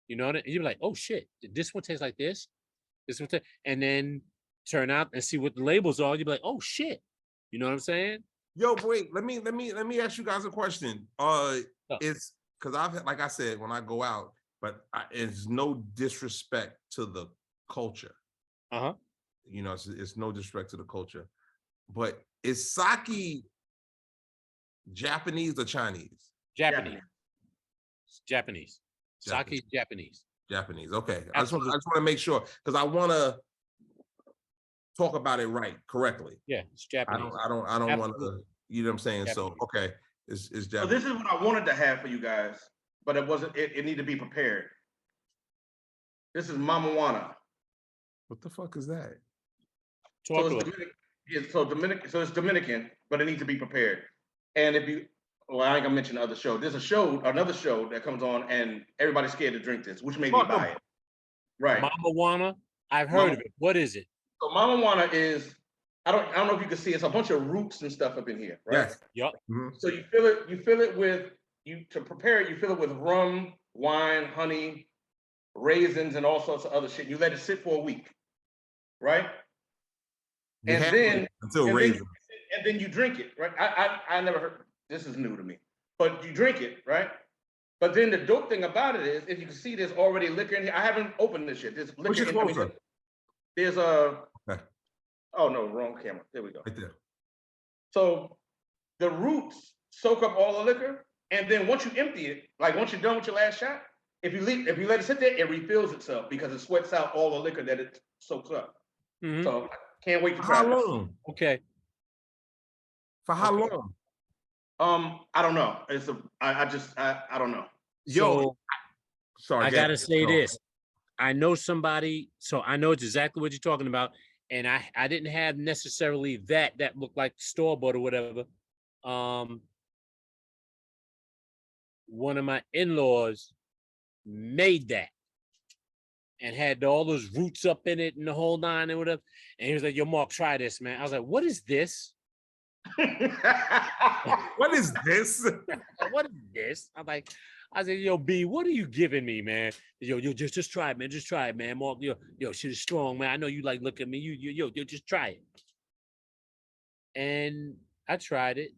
You know, you're like, oh shit, this one tastes like this. This one, and then turn out and see what the labels are. You'll be like, oh shit. You know what I'm saying? Yo, wait, let me ask you guys a question. It's because like I said, when I go out, but it's no disrespect to the culture. You know, it's no disrespect to the culture. But is sake Japanese or Chinese? Japanese. Sake is Japanese. Japanese. Okay. I just want to make sure because I want to talk about it correctly. Yeah, it's Japanese. I don't want to. You know what I'm saying? Japanese. So okay, it's Japanese. So this is what I wanted to have for you guys, but it wasn't. It needed to be prepared. This is Mama Juana. What the fuck is that? So it's Dominican, but it needs to be prepared. And if you, well, I ain't gonna mention the other show. There's another show that comes on, and everybody's scared to drink this, which made me buy it. Right. Mama Juana. I've heard of it. What is it? So Mama Juana is, I don't know if you can see, it's a bunch of roots and stuff up in here, right? Yes. Yep. Mm-hmm. So you fill it with to prepare it, you fill it with rum, wine, honey, raisins, and all sorts of other shit. You let it sit for a week, right? And then you drink it, right? I never heard, this is new to me, but you drink it, right? But then the dope thing about it is, if you can see, there's already liquor in here. I haven't opened this shit. There's liquor in here. There's a, oh no, wrong camera. There we go. Right there. So the roots soak up all the liquor, and then once you empty it, like once you're done with your last shot, if you let it sit there, it refills itself because it sweats out all the liquor that it soaks up. Mm-hmm. So can't wait to try how long? Okay. For how long? I don't know. I don't know. So, sorry. I gotta say this. I know somebody, so I know it's exactly what you're talking about. And I didn't have necessarily that looked like store-bought or whatever. One of my in-laws made that and had all those roots up in it and the whole 9 and whatever. And he was like, yo, Mark, try this, man. I was like, what is this? What is this? What is this? I said, yo, B, what are you giving me, man? Yo, just try it, man. Just try it, man. Mark, yo, shit is strong, man. I know you like look at me. Yo, just try it. And I tried it.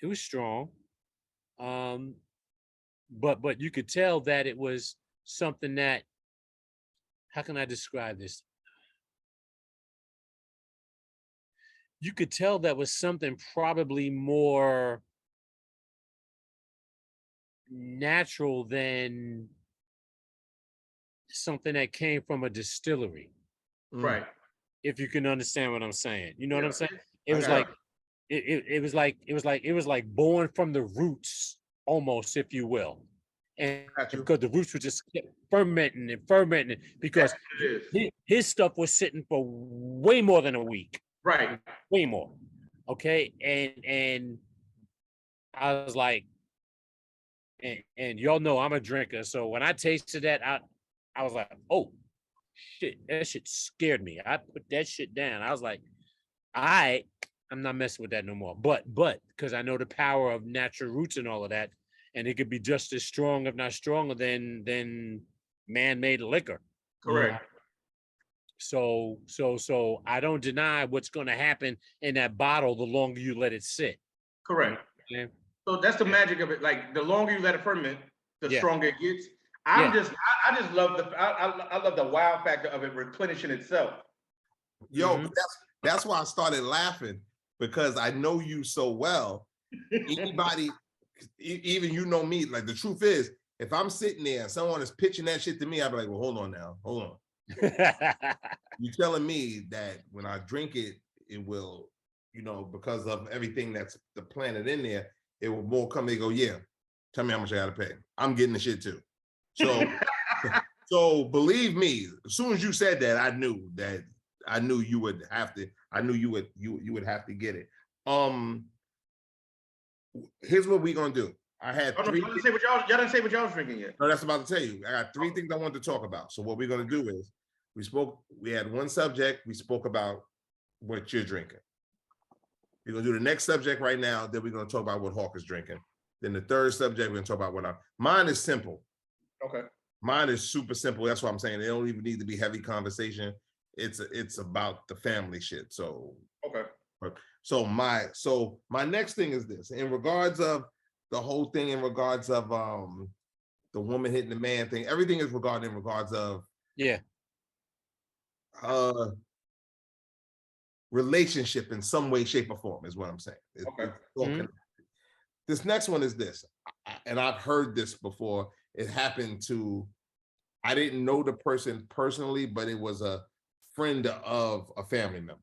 It was strong. But you could tell that it was something that how can I describe this? You could tell that was something probably more natural than something that came from a distillery. Right. If you can understand what I'm saying, you know what I'm saying? It I was got like it was like born from the roots, almost, if you will. And you. because the roots were just kept fermenting and fermenting, because That's what it is. his stuff was sitting for way more than a week, Right. way more. Okay, and I was like, and y'all know I'm a drinker, so when I tasted that, I was like, oh shit, that shit scared me. I put that shit down. I was like, I'm not messing with that no more. But because I know the power of natural roots and all of that, and it could be just as strong, if not stronger, than man-made liquor. Correct. So I don't deny what's going to happen in that bottle the longer you let it sit. Correct. Yeah. So that's the magic of it. Like the longer you let it ferment, the Yeah. stronger it gets. Yeah. I just love I love the wow factor of it replenishing itself. Yo, but that's why I started laughing, because I know you so well. Anybody, even you know me, like the truth is, if I'm sitting there and someone is pitching that shit to me, I'd be like, well, hold on now, hold on. You're telling me that when I drink it, it will, you know, because of everything that's the planet in there, it will more come. They go, yeah, tell me how much I gotta pay. I'm getting the shit too. So, so believe me, as soon as you said that, I knew you would have to. I knew you would have to get it. Here's what we're gonna do. I had three. Y'all didn't say what y'all was drinking yet. No, that's about to tell you. I got three things I wanted to talk about. So what we're gonna do is we had one subject, we spoke about what you're drinking. We're gonna do the next subject right now, then we're gonna talk about what Hawk is drinking. Then the third subject, we're gonna talk about mine is simple. Okay. Mine is super simple. That's what I'm saying. They don't even need to be heavy conversation. It's about the family shit. So okay. So my next thing is this. In regards of the whole thing, in regards of the woman hitting the man thing, everything is regarding in regards of relationship in some way, shape, or form is what I'm saying. Okay. This next one is this, and I've heard this before. It happened to, I didn't know the person personally, but it was a friend of a family member.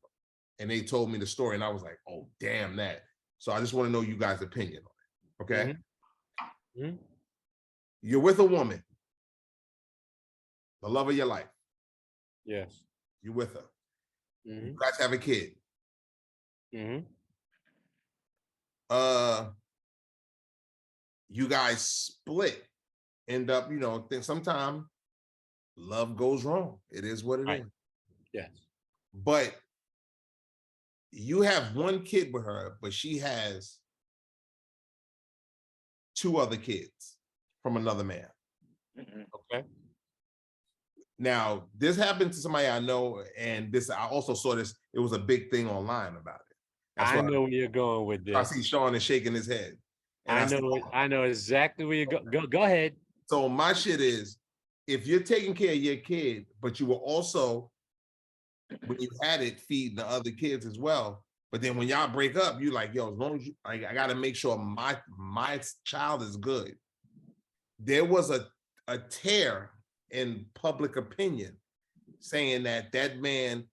And they told me the story, and I was like, oh, damn that. So I just want to know you guys' opinion on it, okay? You're with a woman, the love of your life. Yes. You're with her. You guys have a kid. You guys split, end up, you know, sometimes love goes wrong. It is what it is. Yes. But you have one kid with her, but she has two other kids from another man. Okay. Now, this happened to somebody I know, and I also saw this, it was a big thing online about it. I know where you're going with this. I see Sean is shaking his head. And I know exactly where you're go ahead. So my shit is, if you're taking care of your kid, but you were also, when you had it, feeding the other kids as well, but then when y'all break up, you like, yo, as long as I gotta make sure my child is good. There was a tear in public opinion saying that man,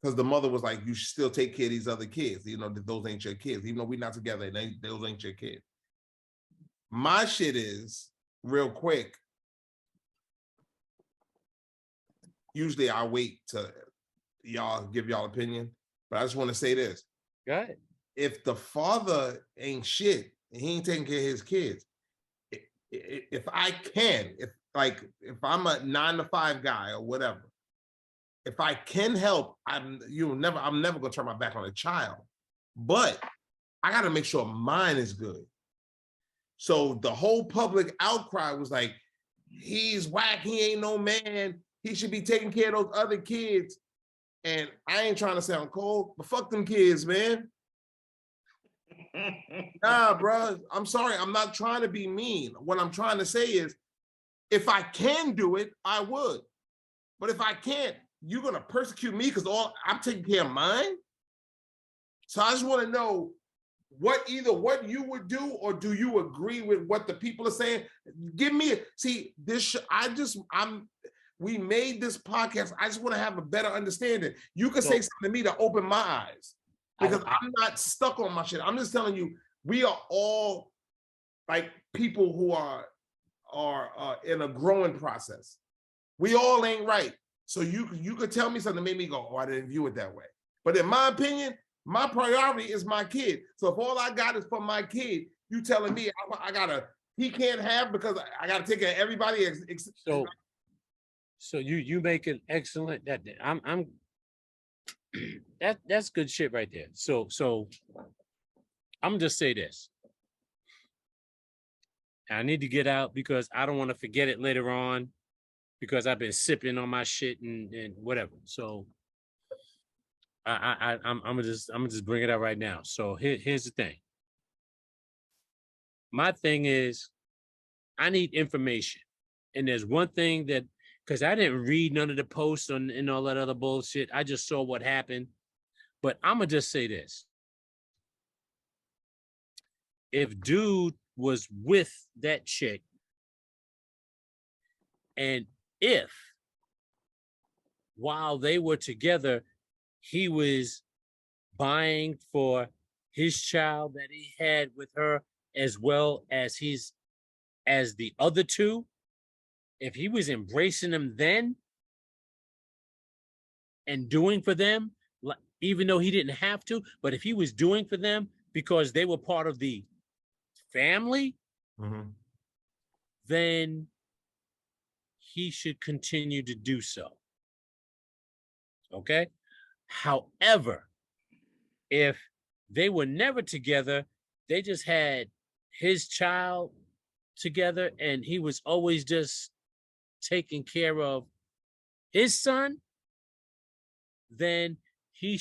because the mother was like, you should still take care of these other kids, you know, that those ain't your kids, even though we're not together, those ain't your kids. My shit is, real quick, usually I wait to y'all give y'all opinion, but I just want to say this. Go ahead. If the father ain't shit and he ain't taking care of his kids, if I'm a 9-to-5 guy or whatever, if I can help, I'm never gonna turn my back on a child, but I gotta make sure mine is good. So the whole public outcry was like, he's whack, he ain't no man, he should be taking care of those other kids. And I ain't trying to sound cold, but fuck them kids, man. Nah, bro, I'm sorry, I'm not trying to be mean. What I'm trying to say is, if I can do it, I would. But if I can't, you're gonna persecute me because all I'm taking care of mine. So I just want to know what you would do, or do you agree with what the people are saying? Give me this. We made this podcast. I just want to have a better understanding. You can say something to me to open my eyes, because I'm not stuck on my shit. I'm just telling you, we are all like people who are in a growing process. We all ain't right. So you could tell me something that made me go, oh, I didn't view it that way. But in my opinion, my priority is my kid. So if all I got is for my kid, you telling me he can't have because I gotta take care of everybody. So you make an excellent that's good shit right there. So I'm gonna just say this. I need to get out because I don't want to forget it later on, because I've been sipping on my shit and whatever. So I'm gonna just bring it out right now. So here's the thing. My thing is, I need information, and there's one thing that, because I didn't read none of the posts and all that other bullshit. I just saw what happened. But I'm gonna just say this: if dude was with that chick, and if while they were together, he was buying for his child that he had with her, as well as the other two, if he was embracing them then and doing for them, even though he didn't have to, but if he was doing for them because they were part of the family, then he should continue to do so. Okay? However, if they were never together, they just had his child together, and he was always just taking care of his son, then he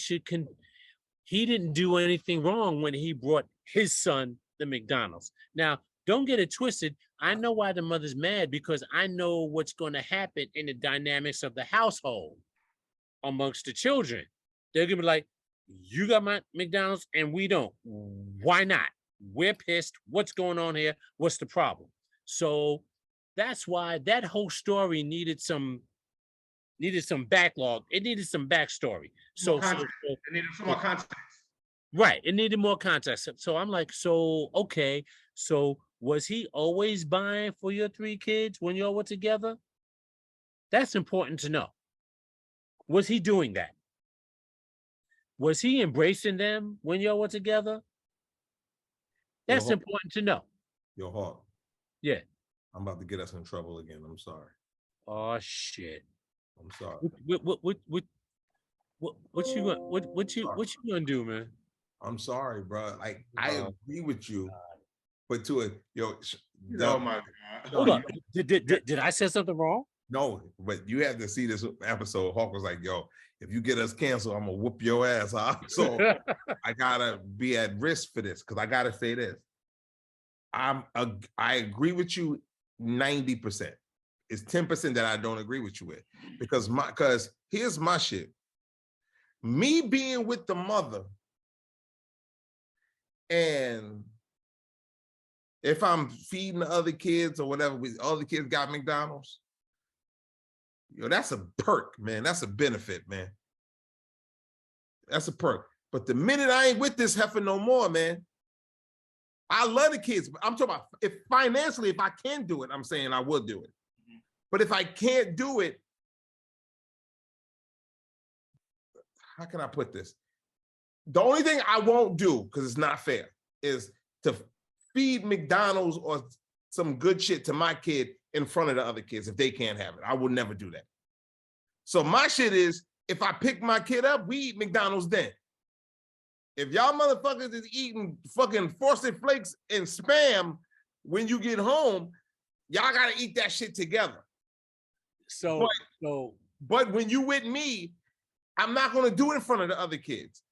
didn't do anything wrong when he brought his son the McDonald's. Now, don't get it twisted. I know why the mother's mad, because I know what's going to happen in the dynamics of the household amongst the children. They're going to be like, you got my McDonald's and we don't. Why not? We're pissed. What's going on here? What's the problem? So that's why that whole story needed some backlog. It needed some backstory. It needed some more context. Right. It needed more context. So I'm like, okay. So was he always buying for your 3 kids when y'all were together? That's important to know. Was he doing that? Was he embracing them when y'all were together? That's important to know. Yo, Hawk. Yeah. I'm about to get us in trouble again. I'm sorry. Oh shit. I'm sorry. What you gonna do, man? I'm sorry, bro. Like, I agree with you, but oh my God. Hold on. Did I say something wrong? No, but you have to see this episode. Hawk was like, yo, if you get us canceled, I'm gonna whoop your ass. Huh? So I gotta be at risk for this, because I gotta say this. I agree with you 90%. It's 10% that I don't agree with you with, because here's my shit. Me being with the mother, and if I'm feeding the other kids or whatever, all the kids got McDonald's, that's a perk, man. That's a benefit, man. That's a perk. But the minute I ain't with this heifer no more, man, I love the kids. But I'm talking about if I can do it, I'm saying I will do it. But if I can't do it, how can I put this? The only thing I won't do, because it's not fair, is to feed McDonald's or some good shit to my kid in front of the other kids if they can't have it. I will never do that. So my shit is, if I pick my kid up, we eat McDonald's then. If y'all motherfuckers is eating fucking Frosted Flakes and Spam when you get home, y'all gotta eat that shit together. But when you with me, I'm not gonna do it in front of the other kids.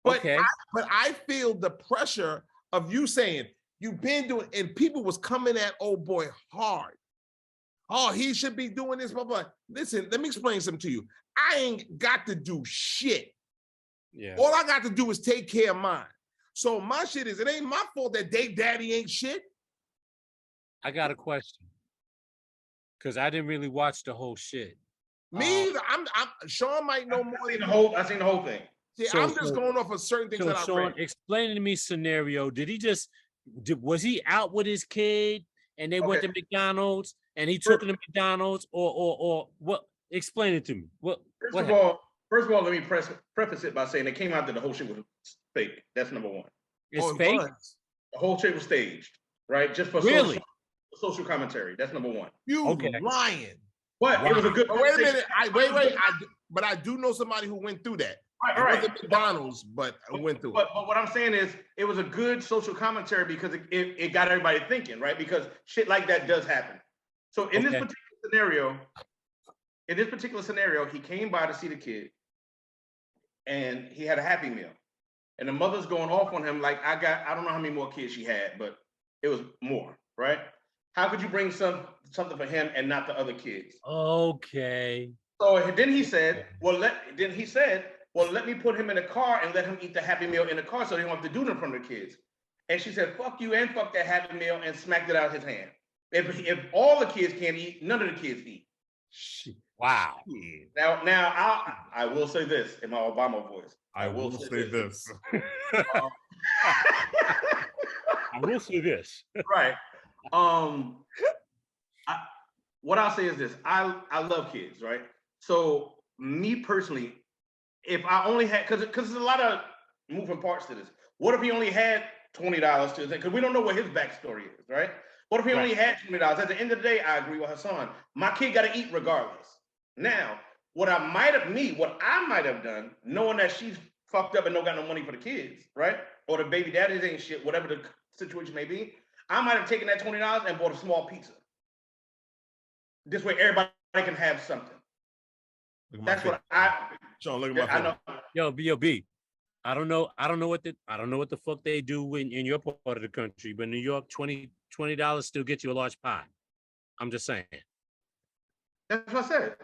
But okay. I feel the pressure of you saying you've been doing, and people was coming at old boy hard. oh, he should be doing this, blah, blah. Listen, let me explain something to you. I ain't got to do shit. Yeah. All I got to do is take care of mine. So my shit is, it ain't my fault that they daddy ain't shit. I got a question. Because I didn't really watch the whole shit. Me either. I'm Sean might know more. I seen the whole thing. See, I'm just going off of certain things that I Sean, read. explain to me scenario. Was he out with his kid and they went to McDonald's and he took him to McDonald's or what? Explain it to me. First of all, let me preface it by saying it came out that the whole shit was fake. That's number one. It's fake? The whole shit was staged, right? Just for social commentary. That's number one. You lying. But it was a good. Wait a minute. Wait. But I do know somebody who went through that. Right. It wasn't McDonald's, but I went through it. But what I'm saying is, it was a good social commentary because it got everybody thinking, right? Because shit like that does happen. So in this particular scenario, he came by to see the kid, and he had a Happy Meal, and the mother's going off on him like, I don't know how many more kids she had, but it was more, right? How could you bring something for him and not the other kids? Okay. So then he said, let me put him in a car and let him eat the Happy Meal in the car so they don't have to do it in front of the kids. And she said, fuck you and fuck that Happy Meal, and smacked it out of his hand. If all the kids can't eat, none of the kids eat. Wow. Now I will say this in my Obama voice. I will say this. I will say this. Right. What I'll say is this. I love kids, right? So me personally, if I only had, because there's a lot of moving parts to this. What if he only had $20 to, because we don't know what his backstory is, right? What if he only had $20? At the end of the day, I agree with Hasan. My kid got to eat regardless. Now, what I might have done, knowing that she's fucked up and don't got no money for the kids, right? Or the baby daddies ain't shit, whatever the situation may be, I might have taken that $20 and bought a small pizza. This way, everybody can have something. That's what Sean, look at my phone. Yo, B. I don't know what the fuck they do in your part of the country, but New York, $20 still gets you a large pie. I'm just saying. That's what I said.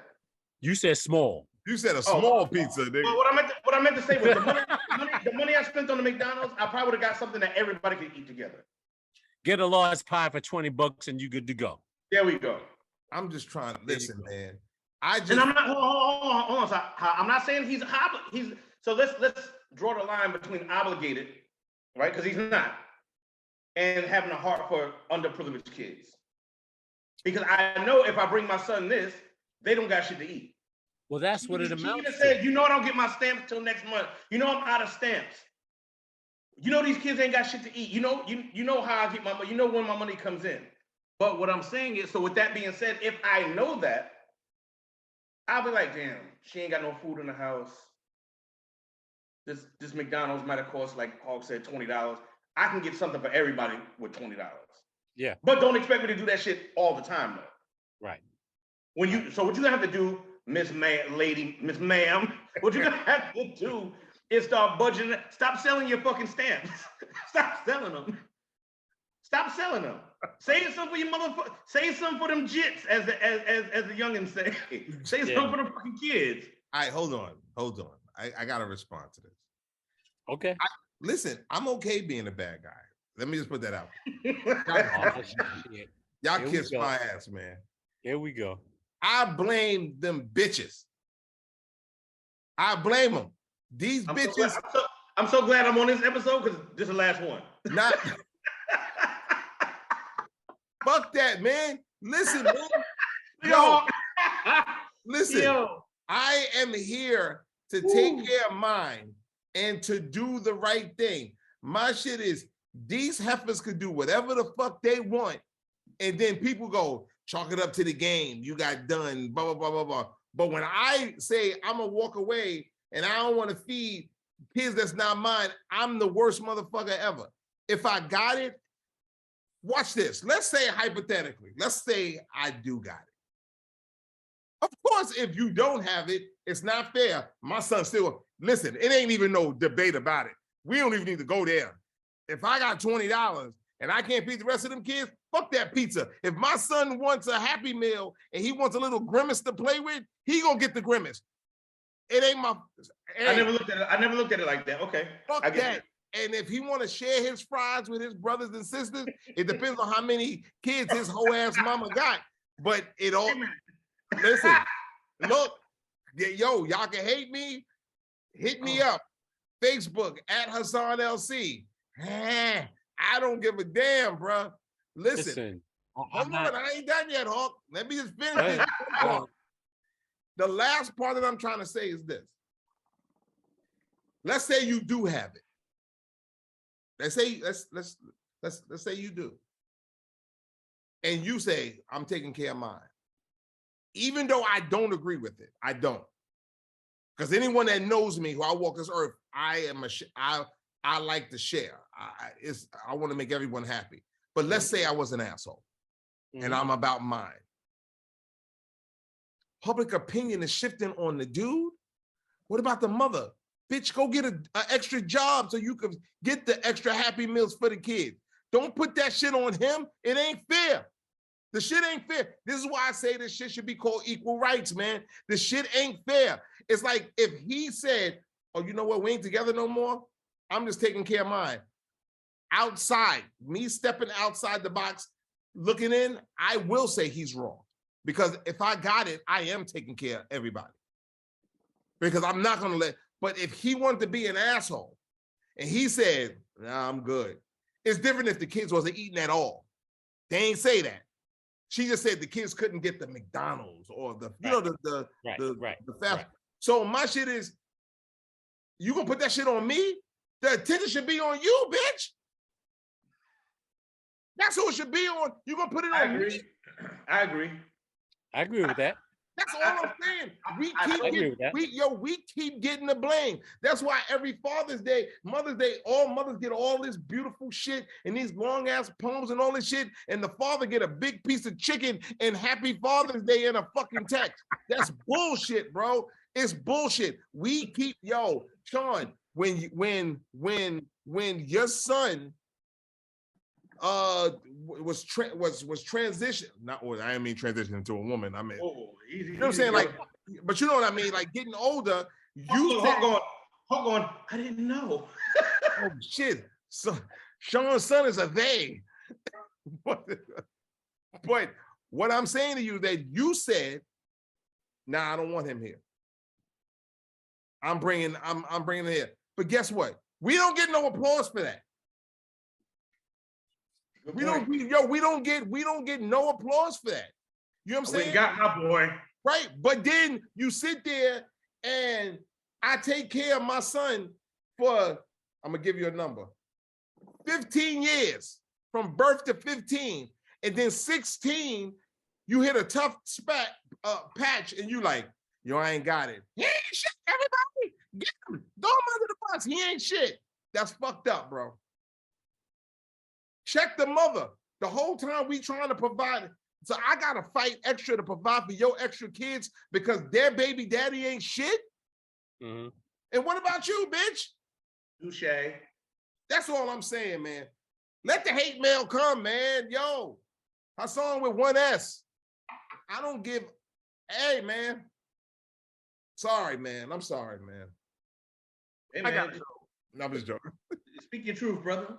You said small. You said a small pizza, nigga. Well, what I meant to say was the money I spent on the McDonald's, I probably would have got something that everybody could eat together. Get a large pie for $20 and you good to go. There we go. I'm just trying to listen, man. And I'm not. Hold on. So I'm not saying he's. So let's draw the line between obligated, right? Because he's not, and having a heart for underprivileged kids. Because I know if I bring my son this, they don't got shit to eat. Well, that's what it amounts to. Said, you know, I don't get my stamps till next month. You know, I'm out of stamps. You know, these kids ain't got shit to eat. You know how I get my money. You know when my money comes in. But what I'm saying is, so with that being said, if I know that, I'll be like, damn, she ain't got no food in the house. This McDonald's might have cost, like Hawk said, $20. I can get something for everybody with $20. Yeah. But don't expect me to do that shit all the time, though. Right. So what you're gonna have to do, Miss Ma'am, what you're gonna have to do is start budgeting. Stop selling your fucking stamps. Stop selling them. Say something for your motherfucker. Say something for them jits, as the youngins say. Say something for the fucking kids. All right, hold on. I gotta respond to this. Okay. Listen, I'm okay being a bad guy. Let me just put that out. Y'all kiss my ass, man. Here we go. I blame them bitches. I blame them. These bitches. I'm so glad I'm on this episode because this is the last one. Not. Fuck that, man. Listen, man. Yo, listen. Yo. I am here to take care of mine and to do the right thing. My shit is, these heifers could do whatever the fuck they want, and then people go, chalk it up to the game. You got done, blah, blah, blah, blah, blah. But when I say I'm gonna walk away and I don't want to feed kids that's not mine, I'm the worst motherfucker ever. If I got it, watch this. Let's say hypothetically, let's say I do got it. Of course, if you don't have it, it's not fair. My son still, listen, it ain't even no debate about it. We don't even need to go there. If I got $20 and I can't feed the rest of them kids, fuck that pizza. If my son wants a Happy Meal and he wants a little Grimace to play with, he gonna get the Grimace. It ain't my. Hey, I never looked at it like that. Okay. Fuck that. And if he want to share his fries with his brothers and sisters, it depends on how many kids his whole ass mama got. But it all. Listen, look, yo, y'all can hate me. Hit me up. Facebook at Hasan LC. I don't give a damn, bro. Listen. Hold on, I ain't done yet, Hawk. Let me just finish this. The last part that I'm trying to say is this. Let's say you do have it. Let's say you do. And you say, I'm taking care of mine. Even though I don't agree with it, I don't. Because anyone that knows me, who I walk this earth, I like to share. I want to make everyone happy. But let's say I was an asshole and I'm about mine. Public opinion is shifting on the dude. What about the mother? Bitch, go get an extra job so you can get the extra Happy Meals for the kids. Don't put that shit on him. It ain't fair. The shit ain't fair. This is why I say this shit should be called equal rights, man. The shit ain't fair. It's like if he said, oh, you know what? We ain't together no more. I'm just taking care of mine. Outside, me stepping outside the box, looking in, I will say he's wrong. Because if I got it, I am taking care of everybody. Because I'm not going to let, but if he wanted to be an asshole and he said, nah, I'm good. It's different if the kids wasn't eating at all. They ain't say that. She just said the kids couldn't get the McDonald's or the, you know, the fast. Right. So my shit is, you gonna put that shit on me? The attention should be on you, bitch. That's who it should be on. You gonna put it on me? I agree. I agree with that. That's all I'm saying. We keep getting the blame. That's why every Father's Day, Mother's Day, all mothers get all this beautiful shit and these long ass poems and all this shit, and the father get a big piece of chicken and Happy Father's Day in a fucking text. That's bullshit, bro. It's bullshit. We keep, yo, Sean, when your son was transition, not, or I didn't mean transition into a woman. I mean, you know what I'm saying? Like, but you know what I mean? Like getting older, hold on. I didn't know. Oh shit. So Sean's son is a they. But what I'm saying to you that you said, nah, I don't want him here. I'm bringing him here. But guess what? We don't get no applause for that. We don't get no applause for that. You know what I'm saying? We got my boy. Right. But then you sit there and I take care of my son for, I'm gonna give you a number, 15 years, from birth to 15. And then 16, you hit a tough patch and you like, yo, I ain't got it. He ain't shit, everybody. Get him. Throw him under the bus. He ain't shit. That's fucked up, bro. Check the mother. The whole time we trying to provide. So I got to fight extra to provide for your extra kids because their baby daddy ain't shit. Mm-hmm. And what about you, bitch? Touché. That's all I'm saying, man. Let the hate mail come, man. Yo, Hasan with one S. I don't give, hey, man. Sorry, man. I'm sorry, man. Hey, man. I'm just joking. Speak your truth, brother.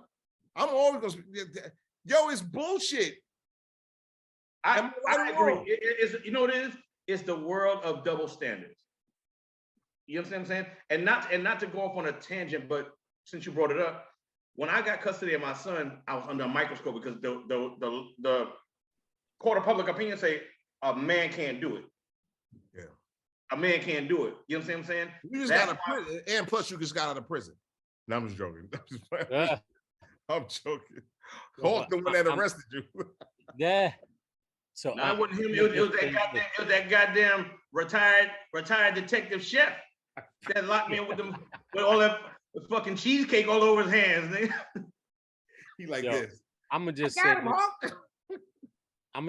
I'm always gonna, yo, it's bullshit. I agree. You know what it is? It's the world of double standards. You know what I'm saying? And not to go off on a tangent, but since you brought it up, when I got custody of my son, I was under a microscope because the court of public opinion say a man can't do it. Yeah. A man can't do it. You know what I'm saying? You just got out of prison, and plus you just got out of prison. No, I'm just joking. I'm joking. Hawk, the one that arrested you. Yeah. So no, it wasn't him. It was that goddamn retired detective chef that locked me in with all that fucking cheesecake all over his hands. He like this. I'm gonna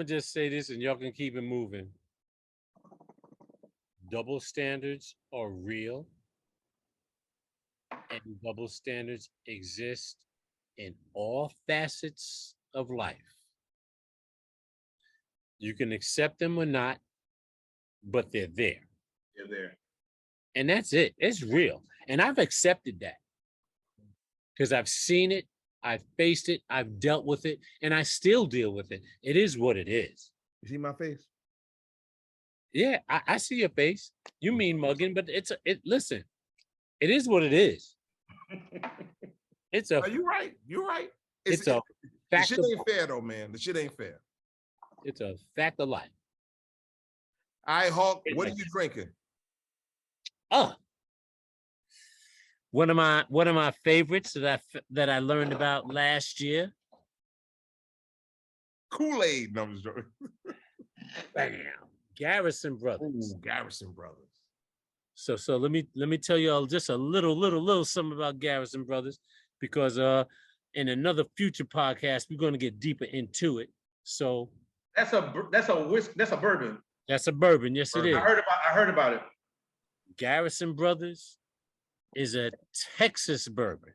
just say this, and y'all can keep it moving. Double standards are real, and double standards exist in all facets of life. You can accept them or not, but they're there. They're there. And that's it. It's real. And I've accepted that because I've seen it, I've faced it, I've dealt with it, and I still deal with it. It is what it is. You see my face? Yeah, I see your face. You mean mugging, but listen, it is what it is. It's a. Are you right? You're right. It's a the fact. shit ain't fair though, man. The shit ain't fair. It's a fact of life. All right, Hawk, what are you drinking? One of my favorites that I learned about last year. Kool-Aid. No, I'm just joking. Bam. Garrison Brothers. Ooh, Garrison Brothers. So let me tell you all just a little something about Garrison Brothers, because in another future podcast we're going to get deeper into it. So that's a bourbon. That's a bourbon. Yes, it is. I heard about it. Garrison Brothers is a Texas bourbon,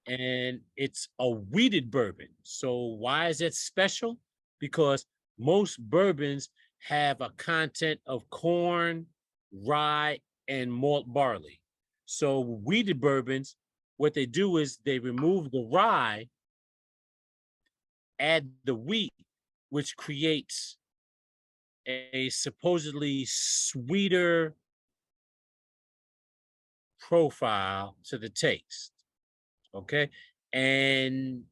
and it's a wheated bourbon. So why is it special? Because most bourbons have a content of corn, rye, and malt barley. So wheated bourbons, what they do is they remove the rye, add the wheat, which creates a supposedly sweeter profile to the taste. Okay. And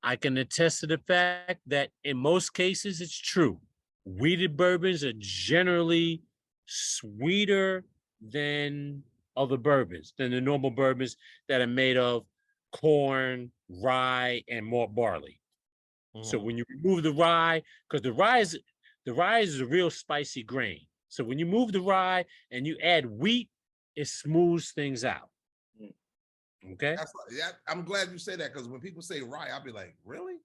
I can attest to the fact that in most cases it's true. Wheated bourbons are generally sweeter than other bourbons, than the normal bourbons that are made of corn, rye, and malt barley. Mm-hmm. So when you remove the rye, because the rye is a real spicy grain. So when you move the rye and you add wheat, it smooths things out. Okay. I'm glad you say that, because when people say rye, I'll be like, really?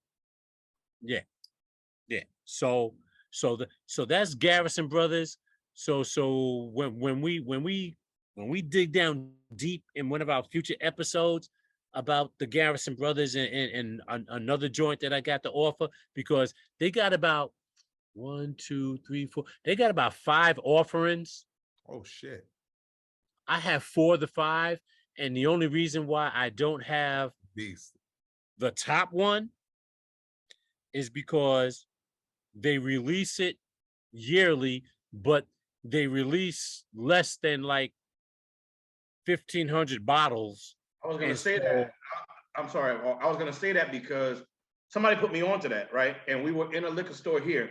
Yeah. So that's Garrison Brothers. So when we dig down deep in one of our future episodes about the Garrison Brothers and another joint that I got to offer, because they got about 1, 2, 3, 4. They got about 5 offerings. Oh shit! I have 4 of the 5, and the only reason why I don't have the top one is because they release it yearly, but they release less than like 1,500 bottles. I was going to say that. I'm sorry. I was going to say that because somebody put me onto that, right? And we were in a liquor store here.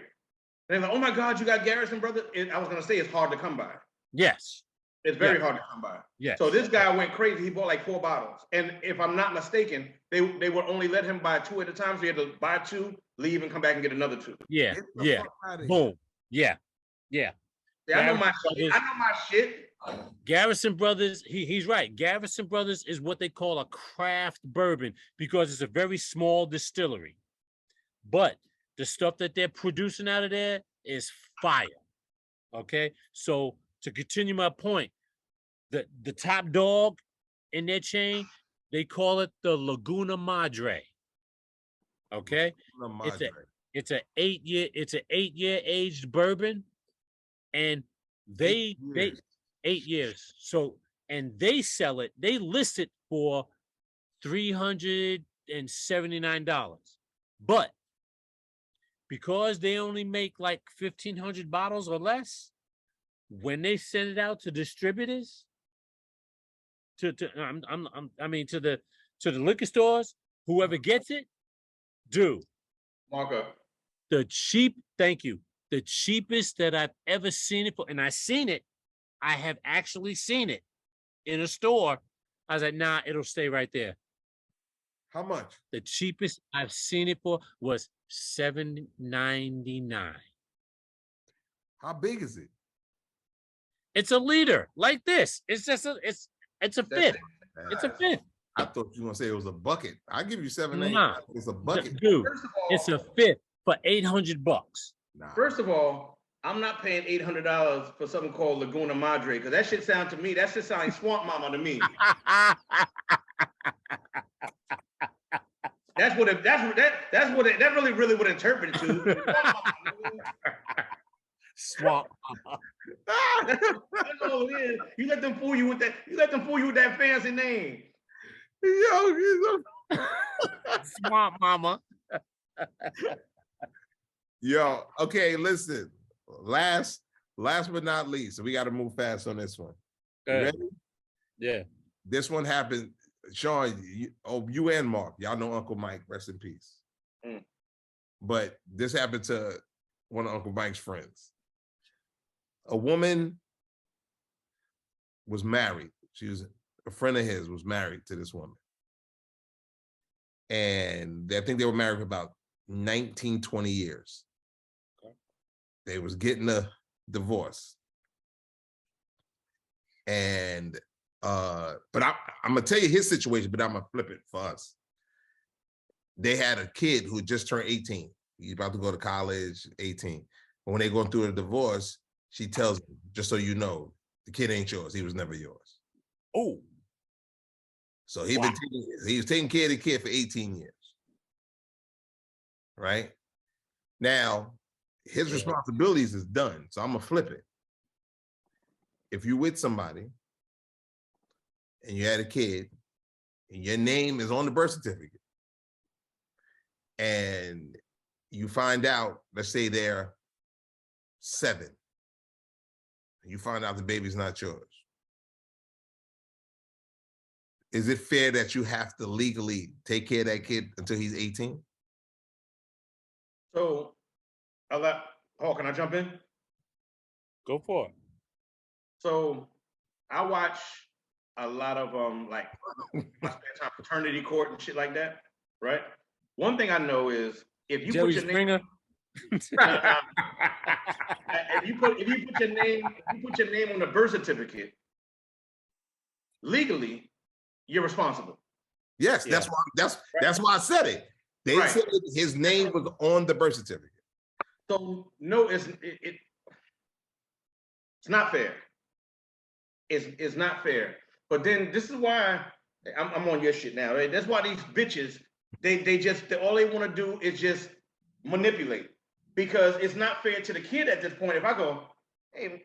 And they're like, oh my God, you got Garrison Brothers? I was going to say it's hard to come by. Yes. It's very hard to come by. Yes. So this guy went crazy. He bought like 4 bottles. And if I'm not mistaken, they would only let him buy 2 at a time. So he had to buy 2, leave, and come back and get another 2. Yeah. Boom. Yeah. I know my shit. Garrison Brothers, he's right. Garrison Brothers is what they call a craft bourbon because it's a very small distillery. But the stuff that they're producing out of there is fire. Okay? So to continue my point, the top dog in their chain, they call it the Laguna Madre. Okay? It's an 8-year aged bourbon, and they 8 years. So, and they sell it, they list it for $379. But because they only make like 1,500 bottles or less, when they send it out to distributors, to the liquor stores, whoever gets it, markup. The cheapest that I've ever seen it for, and I have actually seen it in a store. I was like, nah, it'll stay right there. How much? The cheapest I've seen it for was $7.99. How big is it? It's a liter like this. It's just it's a fifth. It's a fifth. I thought you were gonna say it was a bucket. I give you $7.99. Nah, it's a bucket, dude. It's a fifth for $800. Nah. First of all, I'm not paying $800 for something called Laguna Madre because that shit sound to me. That shit sound like Swamp Mama to me. That's what that really would interpret it to. Swamp Mama. That's all it is. You let them fool you with that. You let them fool you with that fancy name. Yo, Swamp Mama. yo, okay, listen. Last but not least, so we got to move fast on this one. You ready? Yeah. This one happened, Sean. You and Mark, y'all know Uncle Mike. Rest in peace. Mm. But this happened to one of Uncle Mike's friends. A woman was married. She was a friend of his, was married to this woman. And I think they were married for about 19, 20 years. Okay. They was getting a divorce. And but I'm gonna tell you his situation, but I'm gonna flip it for us. They had a kid who just turned 18. He's about to go to college, 18. But when they're going through a divorce, she tells him, just so you know, the kid ain't yours. He was never yours. Oh. So he was taking care of the kid for 18 years. Right? Now, his responsibilities is done. So I'm gonna flip it. If you're with somebody and you had a kid and your name is on the birth certificate and you find out, let's say they're 7, and you find out the baby's not yours, is it fair that you have to legally take care of that kid until he's 18? So, Hawk, can I jump in? Go for it. So, I watch a lot of like my spare time fraternity court and shit like that, right? One thing I know is if you Jerry put your Springer. name, if you put your name on the birth certificate, legally, you're responsible. Yes, Yeah. that's why I said it. They said his name was on the birth certificate. So no, it's not fair. It's not fair. But then this is why I'm on your shit now. Right? That's why these bitches, all they want to do is just manipulate, because it's not fair to the kid at this point. If I go, hey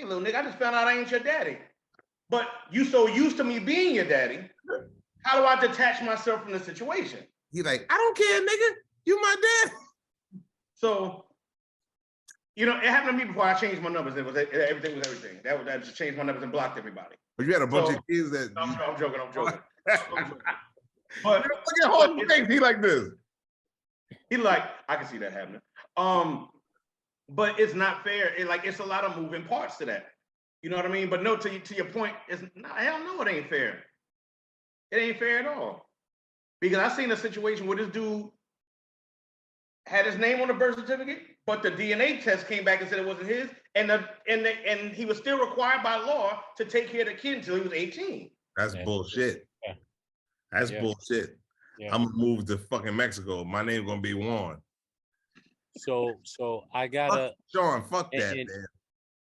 little nigga, I just found out I ain't your daddy, but you so used to me being your daddy, how do I detach myself from the situation? He's like, I don't care, nigga. You my dad. So, it happened to me before I changed my numbers. Everything was everything. That just changed my numbers and blocked everybody. But you had a bunch of kids that. I'm joking. But look at Hawk's face. He like this. He like, I can see that happening. But it's not fair. It's a lot of moving parts to that. You know what I mean? But no, to your point, hell no, it ain't fair. It ain't fair at all. Because I seen a situation where this dude had his name on the birth certificate, but the DNA test came back and said it wasn't his, and he was still required by law to take care of the kid until he was 18. That's bullshit. Yeah. That's bullshit. Yeah. I'm gonna move to fucking Mexico. My name's gonna be Juan. So I gotta Sean, fuck that,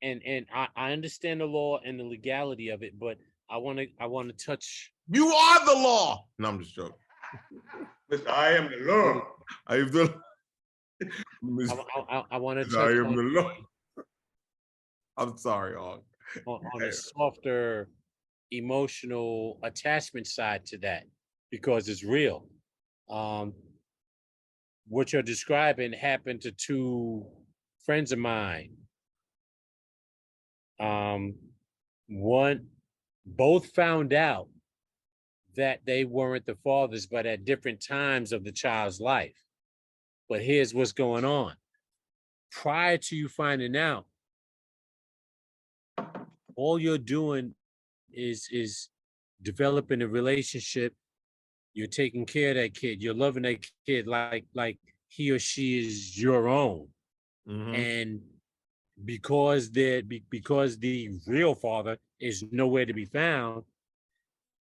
man. And I understand the law and the legality of it, but I wanna touch. You are the law. No, I'm just joking. Listen, I am the law. I am the. I want to touch. I am the law. I'm sorry, Hawk. On a softer emotional attachment side to that, because it's real. What you're describing happened to 2 friends of mine. Both found out that they weren't the fathers, but at different times of the child's life. But here's what's going on. Prior to you finding out, all you're doing is developing a relationship. You're taking care of that kid. You're loving that kid like he or she is your own. Mm-hmm. And because the real father is nowhere to be found,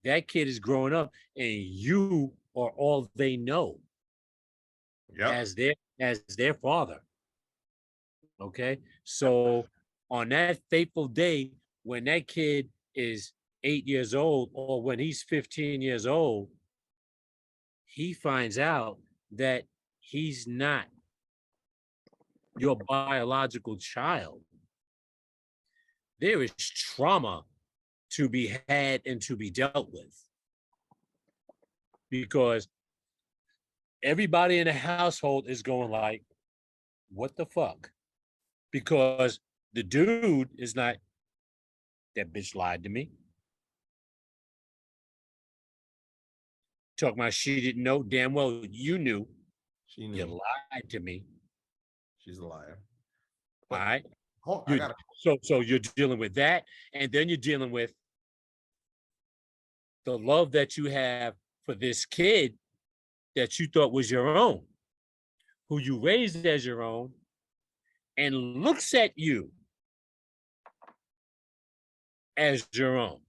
that kid is growing up and you are all they know as their father. Okay. So on that fateful day, when that kid is 8 years old, or when he's 15 years old, he finds out that he's not your biological child. There is trauma to be had and to be dealt with, because everybody in the household is going like, what the fuck? Because the dude is not, that bitch lied to me. Talking about she didn't know, damn well you knew. She You knew. lied to me. She's a liar. All right. I got So you're dealing with that, and then you're dealing with the love that you have for this kid that you thought was your own, who you raised as your own, and looks at you as your own.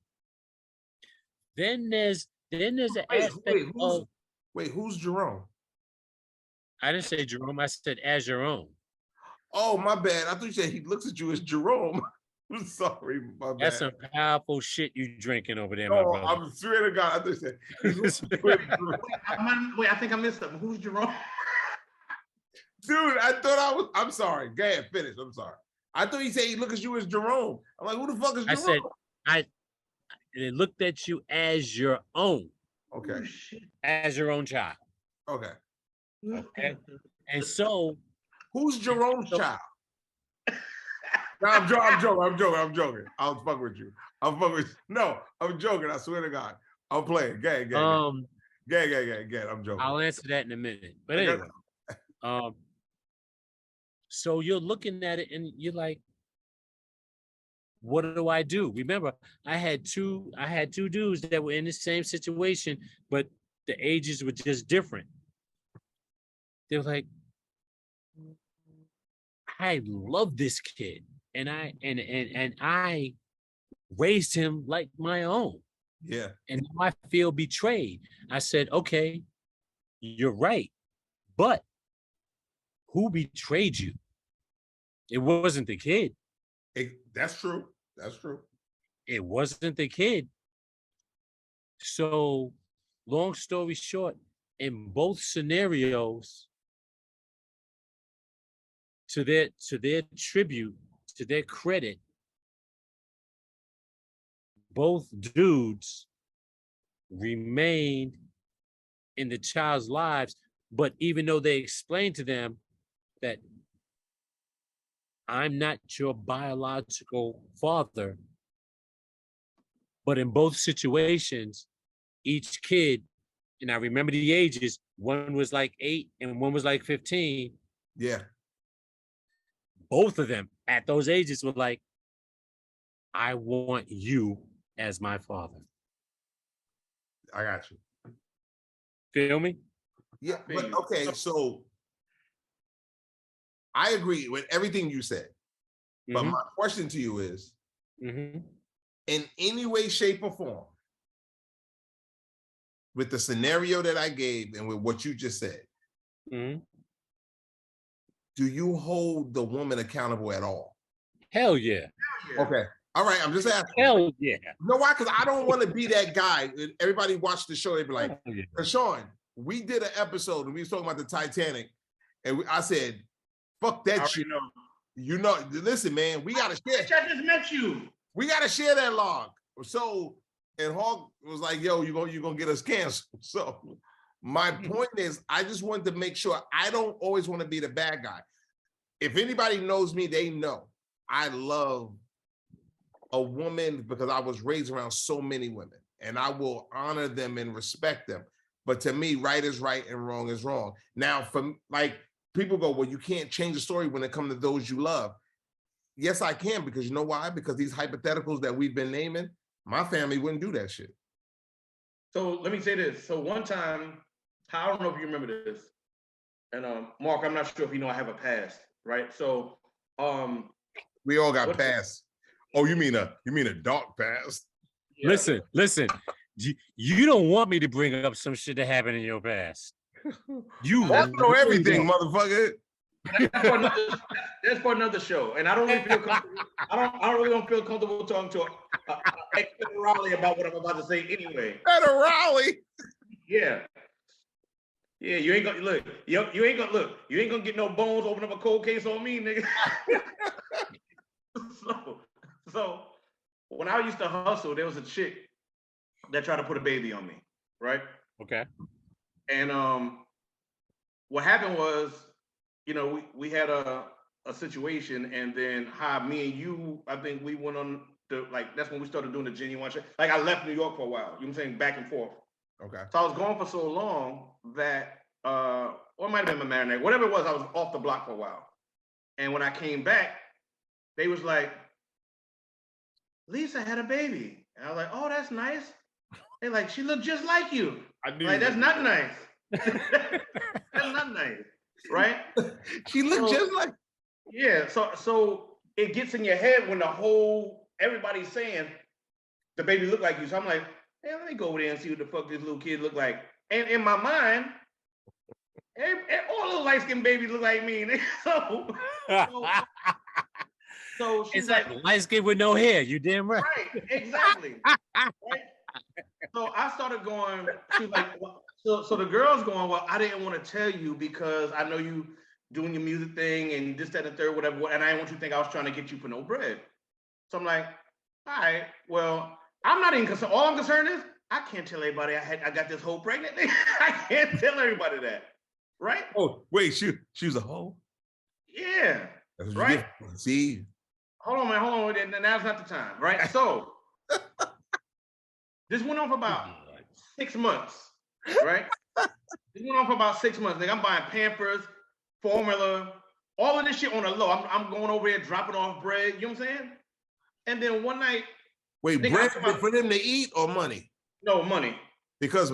Then there's an aspect of, who's Jerome? I didn't say Jerome, I said as your own. Oh, my bad. I thought you said he looks at you as Jerome. I'm sorry, my bad. That's some powerful shit you drinking over there, no, my brother. I'm swear to God, I thought you said he's looking at you as Jerome. Wait, I think I missed something. Who's Jerome? Dude, I thought I'm sorry. Go ahead, finish. I'm sorry. I thought he said he look at you as Jerome. I'm like, who the fuck is Jerome? I said, they looked at you as your own. Okay. As your own child. Okay. Okay. And so, who's Jerome's child? No, I'm joking. I'll fuck with you. No, I'm joking. I swear to God. I'm playing. Gang. I'm joking. I'll answer that in a minute. But anyway, so you're looking at it and you're like, what do I do? Remember, I had two dudes that were in the same situation, but the ages were just different. They were like, I love this kid, and I raised him like my own. Yeah. And now I feel betrayed. I said, okay, you're right, but who betrayed you? It wasn't the kid. That's true. It wasn't the kid. So, long story short, in both scenarios, to their tribute, to their credit, both dudes remained in the child's lives, but even though they explained to them that I'm not your biological father, but in both situations, each kid, and I remember the ages, one was like 8 and one was like 15. Yeah. Both of them at those ages were like, I want you as my father. I got you. Feel me? Yeah, but okay, so I agree with everything you said. But my question to you is, in any way, shape, or form, with the scenario that I gave and with what you just said, do you hold the woman accountable at all? Hell yeah. Okay. All right, I'm just asking. Hell yeah. You know why? Because I don't want to be that guy. Everybody watched the show, they'd be like, Sean, we did an episode and we was talking about the Titanic, and I said, fuck that shit. You know, listen, man, we gotta share. I just met you. We gotta share that log. So, and Hawk was like, yo, you're gonna get us canceled. So my point is, I just wanted to make sure I don't always want to be the bad guy. If anybody knows me, they know I love a woman because I was raised around so many women, and I will honor them and respect them. But to me, right is right and wrong is wrong. Now, from like, people go, well, you can't change the story when it comes to those you love. Yes, I can, because you know why? Because these hypotheticals that we've been naming, my family wouldn't do that shit. So let me say this. So one time, I don't know if you remember this, and Mark, I'm not sure if you know I have a past, right? So we all got past. Oh, you mean a dark past? Yeah. Listen. You don't want me to bring up some shit that happened in your past. You know everything, motherfucker. That's for another show, and I don't really feel comfortable. I really don't feel comfortable talking to an ex-Raleigh about what I'm about to say anyway. At a Raleigh. Yeah. Yeah, you ain't gonna look. You ain't gonna look. You ain't gonna get no bones. Open up a cold case on me, nigga. so when I used to hustle, there was a chick that tried to put a baby on me, right? Okay. And what happened was, we had a situation, and then me and you, I think we went on the that's when we started doing the genuine shit. Like I left New York for a while. You know what I'm saying? Back and forth. Okay. So I was gone for so long that, or it might have been my marinade, whatever it was, I was off the block for a while. And when I came back, they was like, Lisa had a baby. And I was like, oh, that's nice. They're like, she looked just like you. Like, that's not nice. That's not nice, right? She looked just like. Yeah, so it gets in your head when everybody's saying the baby looked like you. So I'm like, hey, let me go over there and see what the fuck this little kid look like. And in my mind, all little light-skinned babies look like me. So she's it's like light skin with no hair. You damn right. Right, exactly. Right? So I started going, she's like, so the girl's going, well, I didn't want to tell you because I know you doing your music thing and this, that, and the third, whatever, and I didn't want you to think I was trying to get you for no bread. So I'm like, all right, well, I'm not even concerned. All I'm concerned is I can't tell everybody I got this hoe pregnant. I can't tell everybody that, right? Oh, wait, she was a hoe? Yeah, that's what right? You get. See? Hold on, man, now's not the time, right? So, this went on for about 6 months, right? This went on for about 6 months. Like I'm buying Pampers, formula, all of this shit on the low. I'm going over here dropping off bread, you know what I'm saying? And then one night, wait, bread for them to eat or money? No, money. Because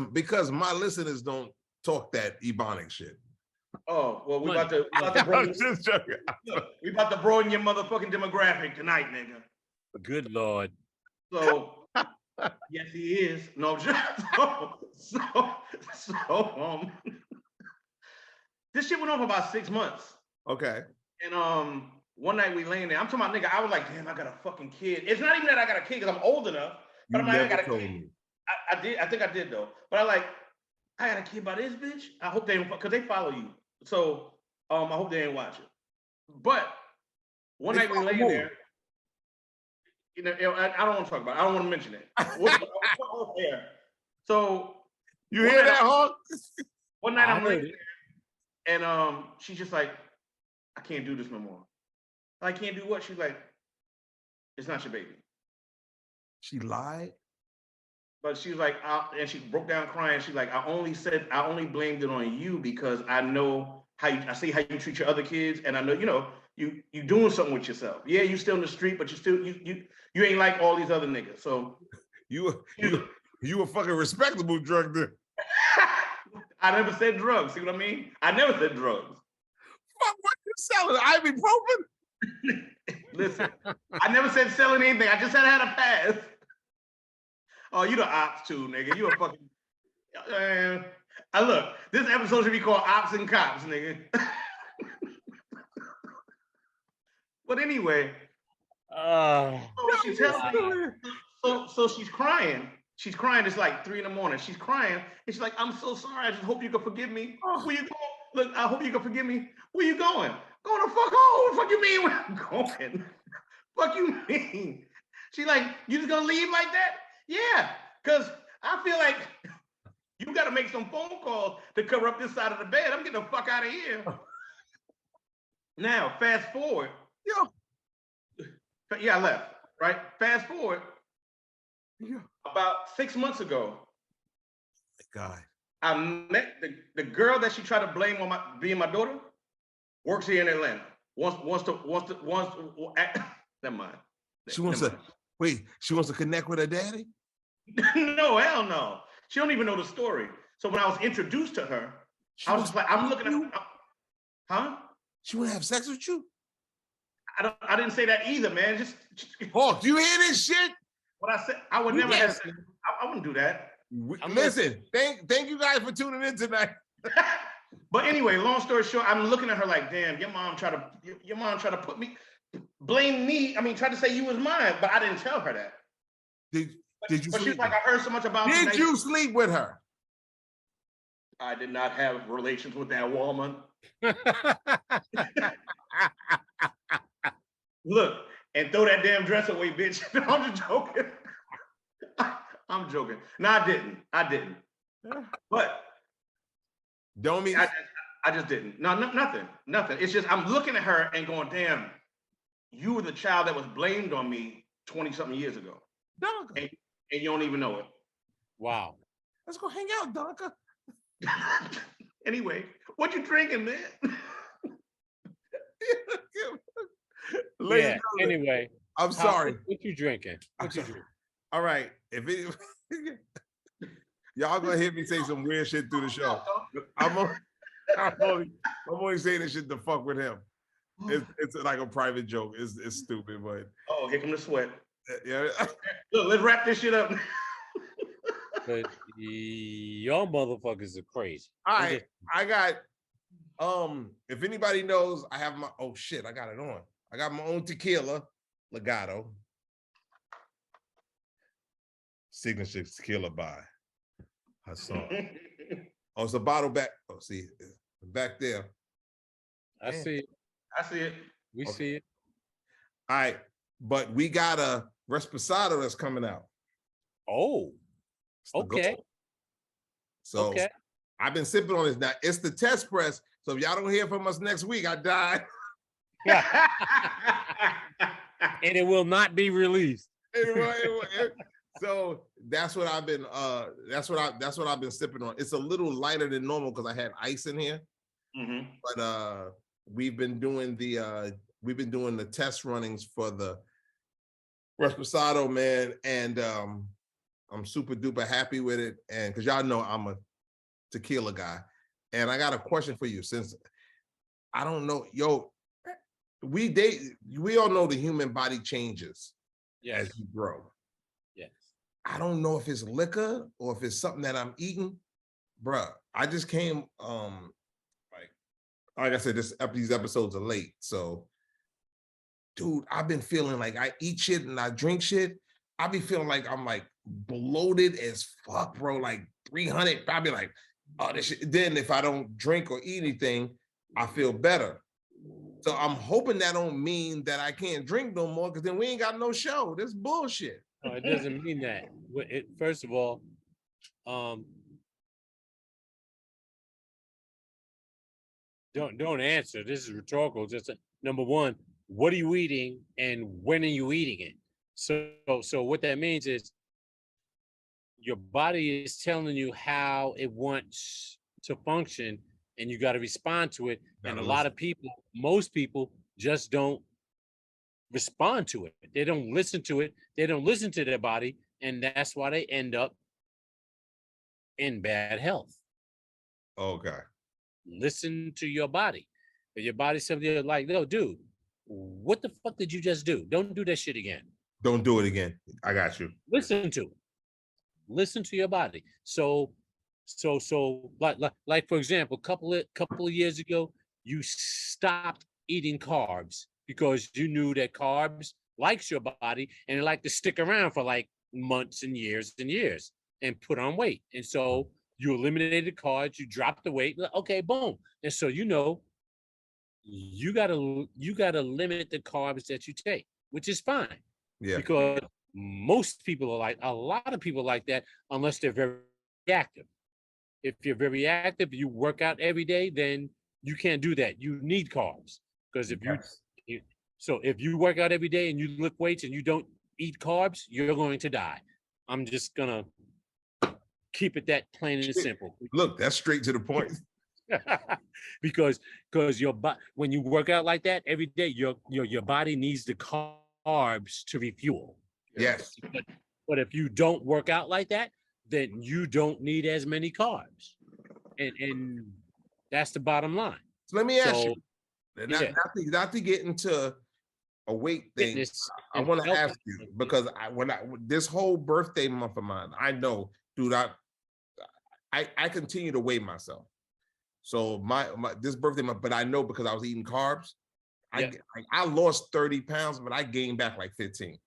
my listeners don't talk that Ebonic shit. Oh, well, we about to broaden your motherfucking demographic tonight, nigga. Good Lord. So yes, he is. No, this shit went on for about 6 months. Okay. And one night we laying there. I'm talking about, nigga, I was like, damn, I got a fucking kid. It's not even that I got a kid because I'm old enough. But I'm like, I got a kid. I did. I think I did though. But I got a kid by this bitch. I hope they don't, because they follow you. So I hope they ain't watching. But one night we laying there. I don't want to talk about it. I don't want to mention it. So you hear that, Hawk? One night I'm laying there, and she's just like, I can't do this no more. I can't do what? She's like, it's not your baby. She lied? But she was like, and she broke down crying. She's like, I only blamed it on you because I know I see how you treat your other kids, and I know, you doing something with yourself. Yeah, you still in the street, but you ain't like all these other niggas. So you a fucking respectable drug dealer. I never said drugs. See what I mean? I never said drugs. Fuck, what you selling? Ibuprofen? Listen, I never said selling anything. I just said I had a pass. Oh, you the ops too, nigga. You a fucking. Look, this episode should be called Ops and Cops, nigga. But anyway, so she tells me. So she's crying. She's crying. It's like 3 a.m. She's crying, and she's like, "I'm so sorry. I just hope you can forgive me. Where you going? Look, I hope you can forgive me. Where you going? Going to fuck home? What the fuck you mean where I'm going? Fuck you mean?" She's like, "You just gonna leave like that?" Yeah, because I feel like you got to make some phone calls to cover up this side of the bed. I'm getting the fuck out of here. Now, fast forward. Yeah, I left, right? Fast forward. Yeah. About 6 months ago. My God. I met the girl that she tried to blame on being my daughter, works here in Atlanta. Wants to never mind. She wants to connect with her daddy? No, hell no. She don't even know the story. So when I was introduced to her, I was just like, I'm looking at, huh? She want to have sex with you? I didn't say that either, man. Just Hawk, do you hear this shit? What I said, I would never have. I wouldn't do that. Listen, thank you guys for tuning in tonight. But anyway, long story short, I'm looking at her like, damn, your mom tried to put me, blame me. I mean, tried to say you was mine, but I didn't tell her that. Did you But she was sleep like, with I heard so much about her? you. Did you sleep with her? I did not have relations with that woman. Look, and throw that damn dress away, bitch. No, I'm just joking. I'm joking. No, I didn't. But Don't mean I just didn't. No, nothing. It's just I'm looking at her and going, damn, you were the child that was blamed on me 20-something years ago. Donka. And you don't even know it. Wow. Let's go hang out, Donka. Anyway, what you drinking, man? Yeah. Anyway, I'm sorry. What you drinking? What you drinking? All right. If it, y'all gonna hear me say some weird shit through the show. I'm only saying this shit to fuck with him. It's like a private joke. It's stupid, but oh, here come the sweat. Yeah. Look, let's wrap this shit up. But y'all motherfuckers are crazy. All right, I got if anybody knows, I have my oh shit, I got it on. I got my own tequila, Legato. Signature tequila by Hasan. Oh, it's a bottle back. Oh, see, back there. I see it. I see it. We see it. All right, but we got a Reposado that's coming out. Oh, okay. So okay. I've been sipping on this now. It's the test press. So if y'all don't hear from us next week, I die. And it will not be released. So that's what I've been that's what I've been sipping on. It's a little lighter than normal because I had ice in here. Mm-hmm. But we've been doing the test runnings for the Reposado, man, and I'm super duper happy with it. And because y'all know I'm a tequila guy, and I got a question for you. Since I don't know, we all know the human body changes as you grow. Yes. I don't know if it's liquor or if it's something that I'm eating, bruh. I just came like I said, these episodes are late, so dude, I've been feeling like I eat shit and I drink shit. I be feeling like I'm like bloated as fuck, bro. Like 300. Probably like, oh, this shit. Then if I don't drink or eat anything, I feel better. So I'm hoping that don't mean that I can't drink no more, because then we ain't got no show. This bullshit. No, it doesn't mean that. First of all, don't answer. This is rhetorical. Just number one, what are you eating and when are you eating it? So what that means is your body is telling you how it wants to function, and you got to respond to it. And a lot of people, most people, just don't respond to it. They don't listen to it. They don't listen to their body, and that's why they end up in bad health. Okay. Listen to your body. If your body's something like, no, dude, what the fuck did you just do? Don't do that shit again. Don't do it again. I got you. Listen to it. Listen to your body. So like for example, couple of years ago, you stopped eating carbs because you knew that carbs likes your body and it like to stick around for like months and years and put on weight. And so you eliminated carbs, you dropped the weight. Okay, boom. And so you gotta limit the carbs that you take, which is fine. Yeah. Because most people are like, a lot of people like that, unless they're very active. If you're very active, you work out every day, then you can't do that. You need carbs. Because if you work out every day and you lift weights and you don't eat carbs, you're going to die. I'm just gonna keep it that plain and simple. Look, that's straight to the point. because when you work out like that every day, your body needs the carbs to refuel. Yes. But if you don't work out like that, then you don't need as many carbs. And that's the bottom line. So let me ask you, not to get into a weight thing, I want to ask you, because this whole birthday month of mine, I know, dude, I continue to weigh myself. So my this birthday, but I know because I was eating carbs, Yeah. I lost 30 pounds, but I gained back like 15. You know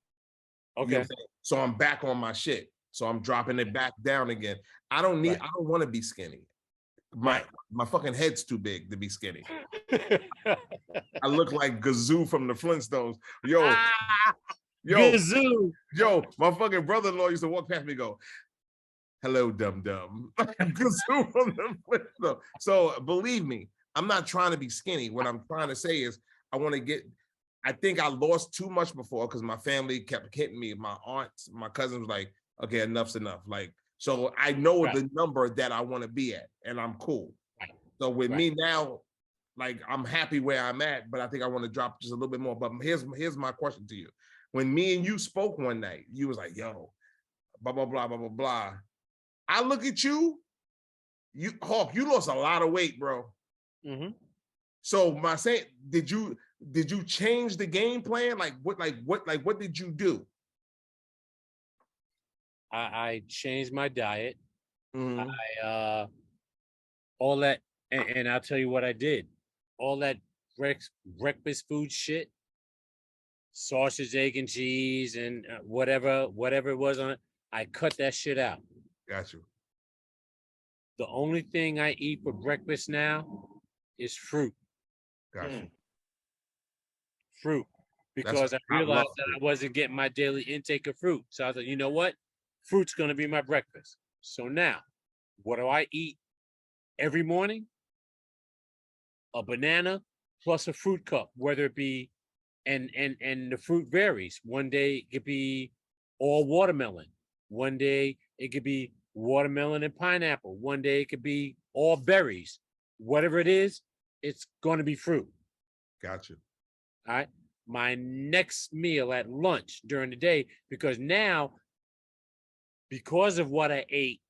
what I'm Okay. saying? So I'm back on my shit. So I'm dropping it back down again. I don't want to be skinny. My fucking head's too big to be skinny. I look like Gazoo from the Flintstones. Yo, Gazoo. my fucking brother-in-law used to walk past me and go, hello, dum-dum. Gazoo from the Flintstones. So believe me, I'm not trying to be skinny. What I'm trying to say is I think I lost too much before because my family kept hitting me. My aunts, my cousins was like, okay, enough's enough. Like, so I know the number that I want to be at, and I'm cool. Right. So with me now, like I'm happy where I'm at, but I think I want to drop just a little bit more. But here's my question to you. When me and you spoke one night, you was like, yo, blah, blah, blah, blah, blah, blah. I look at you, Hawk, you lost a lot of weight, bro. Mm-hmm. So my saying, did you change the game plan? What did you do? I changed my diet. Mm-hmm. All that, and I'll tell you what I did. All that breakfast food shit, sausage, egg, and cheese, and whatever it was on it, I cut that shit out. Got you. The only thing I eat for breakfast now is fruit. Got you. Fruit. Because I realized that I wasn't getting my daily intake of fruit. So I thought, you know what? Fruit's going to be my breakfast. So now, what do I eat every morning? A banana plus a fruit cup, whether it be, and the fruit varies. One day it could be all watermelon. One day it could be watermelon and pineapple. One day it could be all berries. Whatever it is, it's going to be fruit. Gotcha. All right. My next meal at lunch during the day, because now, because of what I ate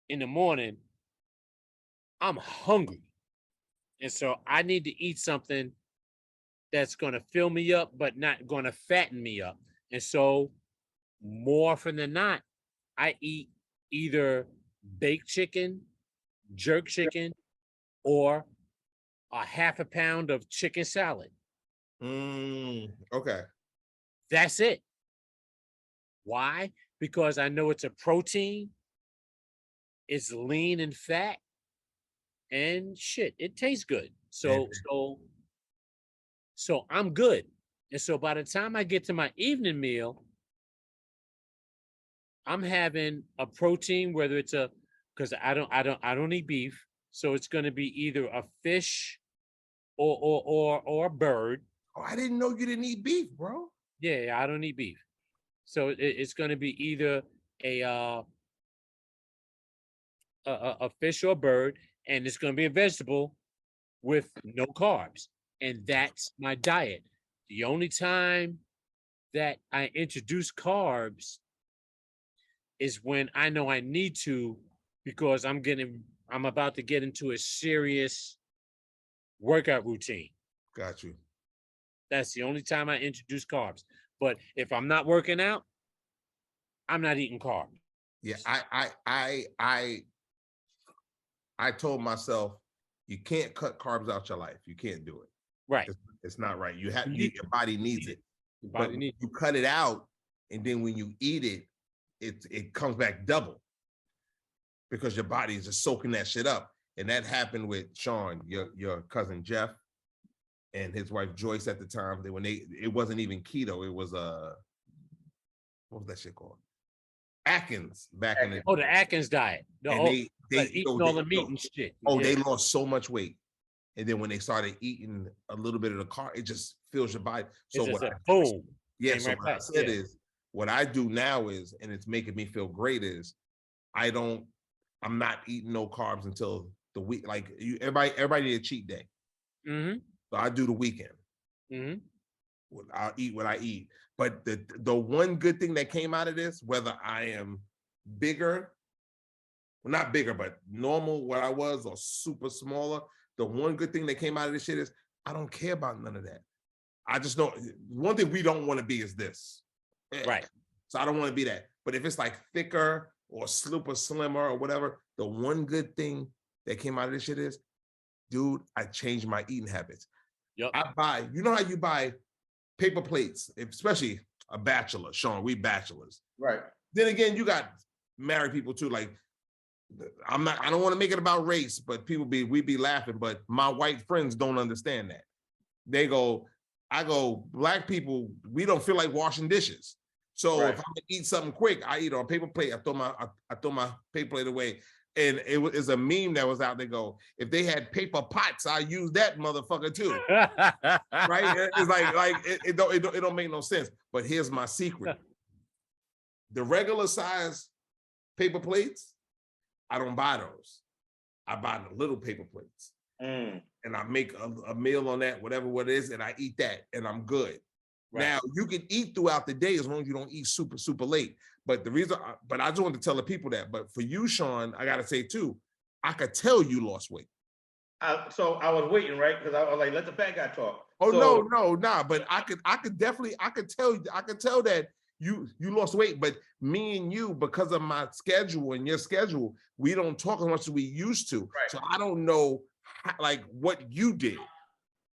in the morning, I'm hungry. And so I need to eat something that's going to fill me up, but not going to fatten me up. And so more often than not, I eat either baked chicken, jerk chicken, or a half a pound of chicken salad. Okay. That's it. Why? Because I know it's a protein, it's lean and fat, and shit, it tastes good. So I'm good. And so by the time I get to my evening meal, I'm having a protein, whether it's because I don't eat beef, so it's going to be either a fish or a bird. Oh, I didn't know you didn't eat beef, bro. Yeah, I don't eat beef, so it's going to be either a fish or a bird, and it's going to be a vegetable with no carbs, and that's my diet. The only time that I introduce carbs is when I know I need to, because I'm about to get into a serious workout routine. Got you. That's the only time I introduce carbs. But if I'm not working out, I'm not eating carbs. Yeah, I told myself you can't cut carbs out your life. You can't do it. Right. It's not right. Your body needs it. Your body needs it. You cut it out, and then when you eat it, it comes back double because your body is just soaking that shit up. And that happened with Sean, your cousin Jeff, and his wife Joyce at the time. It wasn't even keto. It was what was that shit called? Atkins back in the the Atkins diet. They eating all the meat and shit. They lost so much weight. And then when they started eating a little bit of the carb, it just fills your body. So boom. Yeah. So what I said is, what I do now is, and it's making me feel great, is I'm not eating no carbs until the week. Like everybody need a cheat day. Mm-hmm. So I do the weekend. Mm-hmm. I'll eat what I eat. But the one good thing that came out of this, whether I am bigger, well, not bigger, but normal what I was, or super smaller, the one good thing that came out of this shit is I don't care about none of that. I just don't. One thing we don't want to be is this. Right. So I don't want to be that. But if it's like thicker or super slimmer or whatever, the one good thing that came out of this shit is dude, I changed my eating habits. Yep. I buy, you know how you buy paper plates, especially a bachelor, Sean, we bachelors. Right. Then again, you got married people too. Like, I don't want to make it about race, but we be laughing, but my white friends don't understand that. I go, black people, we don't feel like washing dishes. So if I'm gonna eat something quick, I eat on a paper plate. I throw my paper plate away. And it's a meme that was out there. Go, if they had paper pots, I use that motherfucker too. Right? It's like it don't make no sense. But here's my secret: the regular size paper plates, I don't buy those. I buy the little paper plates, and I make a meal on that, whatever what it is, and I eat that, and I'm good. Right. Now you can eat throughout the day as long as you don't eat super late. But but I just want to tell the people that. But for you, Sean, I gotta say too, I could tell you lost weight. So I was waiting, right? Because I was like, let the fat guy talk. Oh no. But I could tell that you lost weight. But me and you, because of my schedule and your schedule, we don't talk as much as we used to. Right. So I don't know like what you did.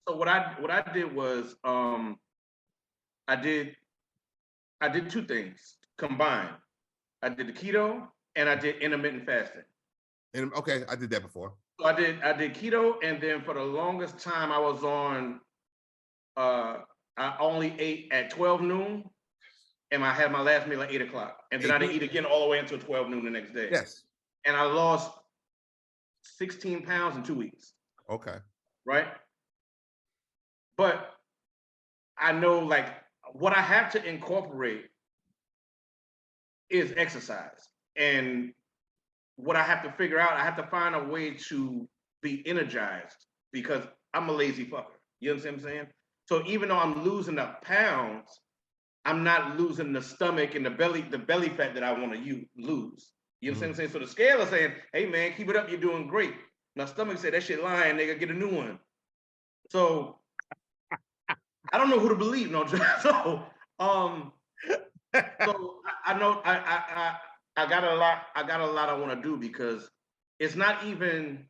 So what I did was I did two things combined. I did the keto and I did intermittent fasting. And okay, I did that before. So I did keto, and then for the longest time I was on. I only ate at 12 noon, and I had my last meal at 8 o'clock, and then I didn't eat again all the way until 12 noon the next day. Yes. And I lost 16 pounds in 2 weeks. Okay. Right. But I know like what I have to incorporate is exercise. And what I have to figure out, I have to find a way to be energized because I'm a lazy fucker. You understand what I'm saying? So even though I'm losing the pounds, I'm not losing the stomach and the belly fat that I want to lose. You understand what I'm saying? So the scale is saying, hey man, keep it up, you're doing great. My stomach said, that shit lying, nigga, get a new one. So I don't know who to believe, no. So I know I got a lot I want to do because it's not even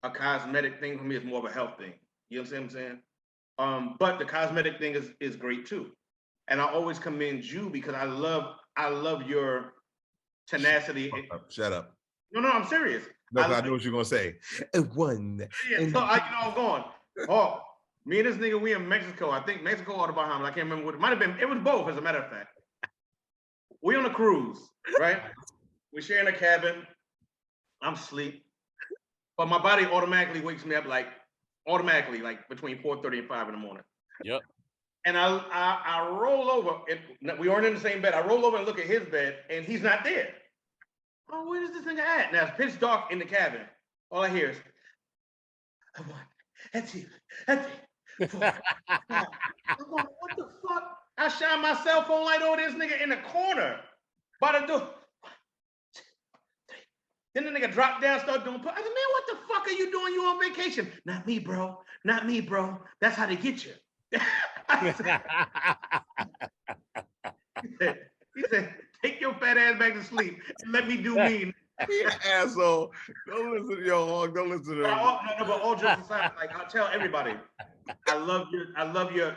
a cosmetic thing for me, it's more of a health thing. You understand what I'm saying? But the cosmetic thing is great too. And I always commend you because I love your tenacity. Shut up. No, I'm serious. No, I know what you're gonna say. One. Yeah, so I'm going. Oh, me and this nigga, we in Mexico. I think Mexico or the Bahamas. I can't remember what it might have been. It was both, as a matter of fact. We on a cruise, right? We sharing a cabin. I'm asleep, but my body automatically wakes me up like between 4:30 and 5 in the morning. Yep. And I roll over. We weren't in the same bed. I roll over and look at his bed, and he's not there. Oh, where is this nigga at? Now it's pitch dark in the cabin. All I hear is, that's you. I'm going, what the fuck? I shine my cell phone light over this nigga in the corner by the door. Then the nigga dropped down, started doing. I said, man, what the fuck are you doing? You on vacation? Not me, bro. Not me, bro. That's how they get you. He said, take your fat ass back to sleep and let me do me. You asshole. Don't listen to your Hawk. Don't listen to him. No, but all jokes aside, like I'll tell everybody, I love your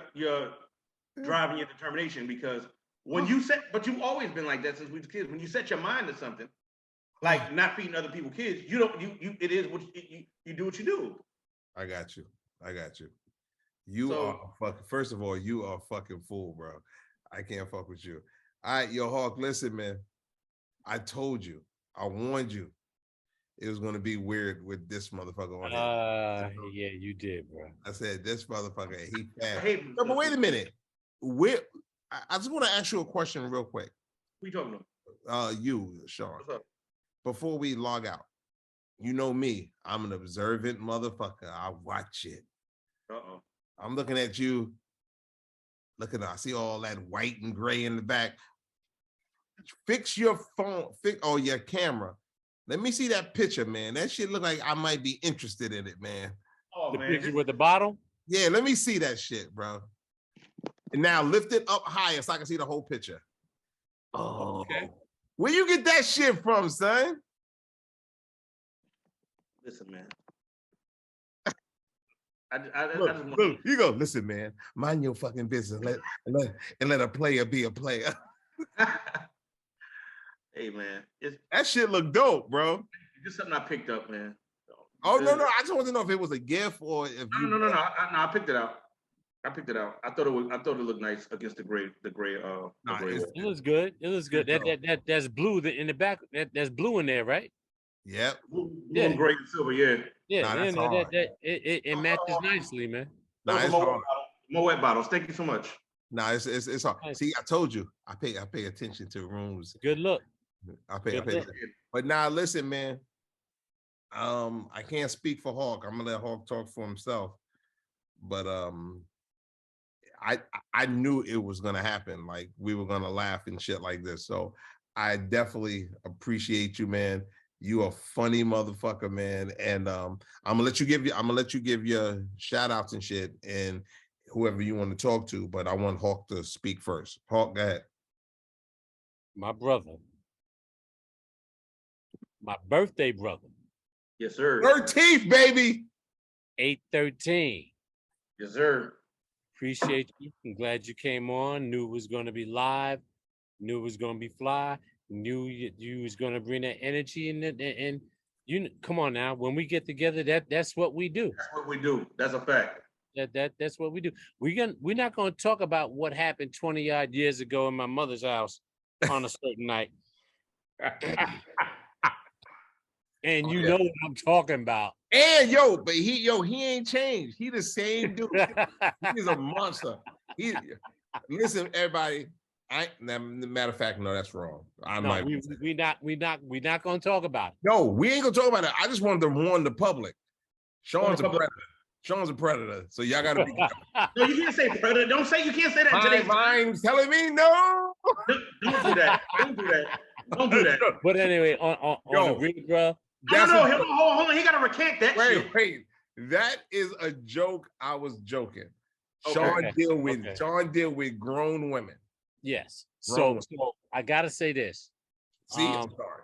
drive and your determination because when you set, but you've always been like that since we were kids. When you set your mind to something, like not feeding other people kids, you it is what you do what you do. I got you. You are fucking. First of all, you are a fucking fool, bro. I can't fuck with you. All right, yo, Hawk, listen, man. I told you. I warned you. It was gonna be weird with this motherfucker on here. Yeah, you did, bro. I said this motherfucker. He fat. No, but wait a minute. I just want to ask you a question real quick. Who you talking about? You, Sean. What's up? Before we log out, you know me. I'm an observant motherfucker. I watch it. Uh-oh. I'm looking at you. I see all that white and gray in the back. Fix your phone, your camera. Let me see that picture, man. That shit look like I might be interested in it, man. Oh, the man. picture with the bottle? Yeah, let me see that shit, bro. And now lift it up higher so I can see the whole picture. Oh, okay. Where you get that shit from, son? Listen, man. just want. Look, you go. Listen, man. Mind your fucking business. Let a player be a player. Hey, man, it's That shit look dope, bro. just something I picked up, man. Oh no! I just want to know if it was a gift or if you. No. I picked it out. I picked it out. I thought it looked nice against the gray. It looks good. It looks good. That's blue in the back. That's blue in there, right? Yep. Blue and gray and silver. Yeah. Yeah. Nah, that's hard. It matches nicely, man. Nah, it's hard. Moet bottles. Thank you so much. Nah, it's hard. Nice. See, I told you. I pay attention to rooms. Good look. I pay attention. But now, listen, man. I can't speak for Hawk. I'm gonna let Hawk talk for himself. But I knew it was gonna happen. Like we were gonna laugh and shit like this. So I definitely appreciate you, man. You a funny motherfucker, man. And I'm gonna let you give your shout outs and shit and whoever you want to talk to. But I want Hawk to speak first. Hawk, go ahead. My brother. My birthday brother. Yes, sir. 13th, baby. 8/13. Yes, sir. Appreciate you. I'm glad you came on. Knew it was going to be live. Knew it was going to be fly. Knew you was going to bring that energy and you come on now. When we get together, that's what we do. That's what we do. That's a fact. That's what we do. We're not going to talk about what happened 20 odd years ago in my mother's house on a certain night. And you know what I'm talking about. And but he ain't changed. He the same dude. He's a monster. Listen, everybody. Matter of fact, no, that's wrong. We're not gonna talk about it. No, we ain't gonna talk about it. I just wanted to warn the public. Sean's a predator. Sean's a predator. So y'all gotta be careful. No, you can't say predator. You can't say that today. Mine's telling me no. Don't do that. Don't do that. But anyway, on the real, bro. No, hold on. He gotta recant that shit. Wait. That is a joke. I was joking. Okay. Sean deal with grown women. Yes. So I gotta say this. See, I'm sorry.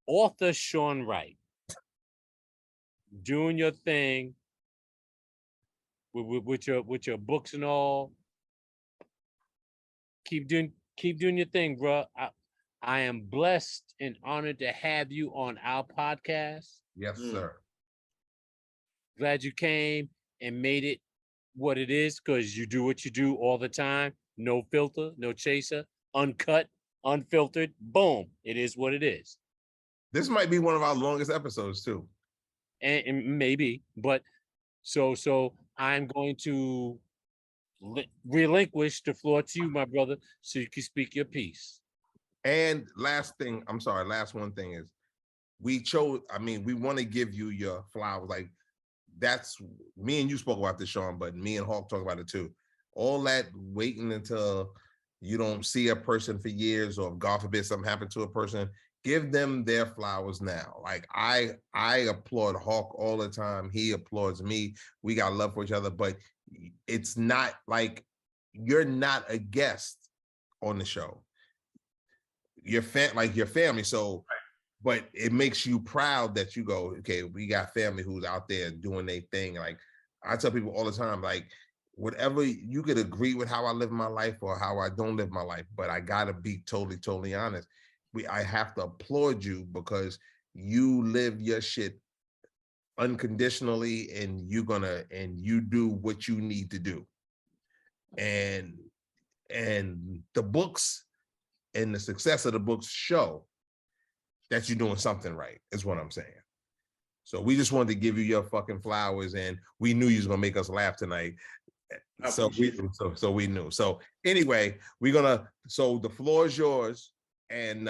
Author Sean Wright, doing your thing with your books and all. Keep doing your thing, bro. I am blessed and honored to have you on our podcast. Yes, sir. Glad you came and made it what it is, because you do what you do all the time. No filter, no chaser, uncut, unfiltered. Boom. It is what it is. This might be one of our longest episodes too. And maybe, but so I'm going to relinquish the floor to you, my brother, so you can speak your piece. And last one thing is we want to give you your flowers. Like that's me and you spoke about this, Sean, but me and Hawk talk about it too. All that waiting until you don't see a person for years, or if God forbid something happened to a person, give them their flowers now. Like I applaud Hawk all the time. He applauds me. We got love for each other, but it's not like you're not a guest on the show. Your family. So, but it makes you proud that you go, okay, we got family who's out there doing their thing. Like I tell people all the time, like whatever, you could agree with how I live my life or how I don't live my life, but I gotta be totally honest. I have to applaud you because you live your shit unconditionally, and you do what you need to do. And the books and the success of the books show that you're doing something right, is what I'm saying. So we just wanted to give you your fucking flowers, and we knew you was gonna make us laugh tonight. So we knew. So anyway, so the floor is yours, and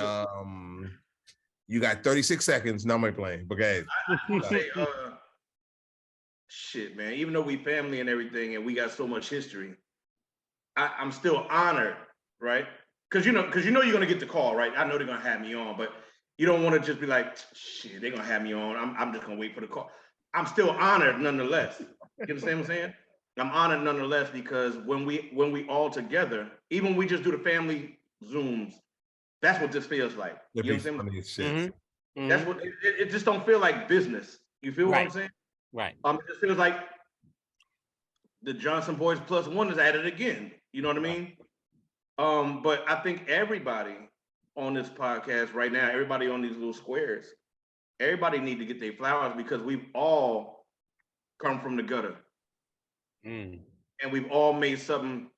you got 36 seconds. Now I'm playing. Okay. I say, shit, man. Even though we family and everything, and we got so much history, I'm still honored, right? Because you know you're gonna get the call, right? I know they're gonna have me on, but you don't want to just be like, shit, they're gonna have me on. I'm just gonna wait for the call. I'm still honored nonetheless. You understand what I'm saying? I'm honored nonetheless, because when we all together, even when we just do the family Zooms, that's what this feels like. You know what I'm saying? Mm-hmm. That's what it just don't feel like business. You feel what I'm saying? Right. It just feels like the Johnson Boys plus one is at it again. You know what I mean? But I think everybody on this podcast right now, everybody on these little squares, everybody need to get their flowers because we've all come from the gutter. Mm. And we've all made something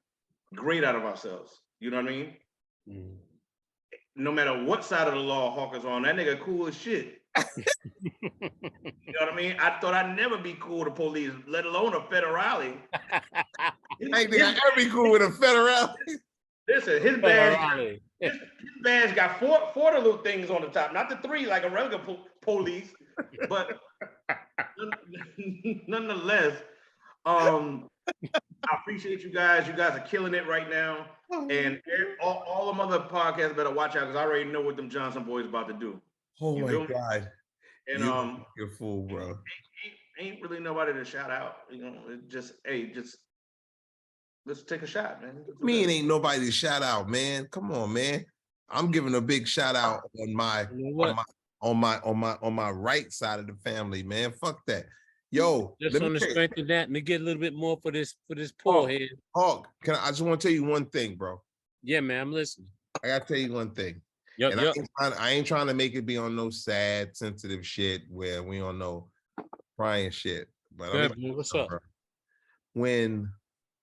great out of ourselves. You know what I mean? Mm. No matter what side of the law Hawk is on, that nigga cool as shit. You know what I mean? I thought I'd never be cool with the police, let alone a federale. I think I ever be cool with a federale. Listen, his badge got four of the little things on the top, not the three like a regular police, but nonetheless, I appreciate you guys. You guys are killing it right now, and all them other podcasts better watch out because I already know what them Johnson boys about to do. Oh my God! And you're a fool, bro. Ain't really nobody to shout out. You know, just let's take a shot, man. Me ain't nobody to shout out, man. Come on, man. I'm giving a big shout out on my right side of the family, man. Fuck that. Yo, just on the strength of that, and to get a little bit more for this poor head. Hawk, I just want to tell you one thing, bro. Yeah, man, I'm listening. I gotta tell you one thing. Yep. I ain't trying to make it be on no sad, sensitive shit where we don't know crying shit. But what's up? Bro. When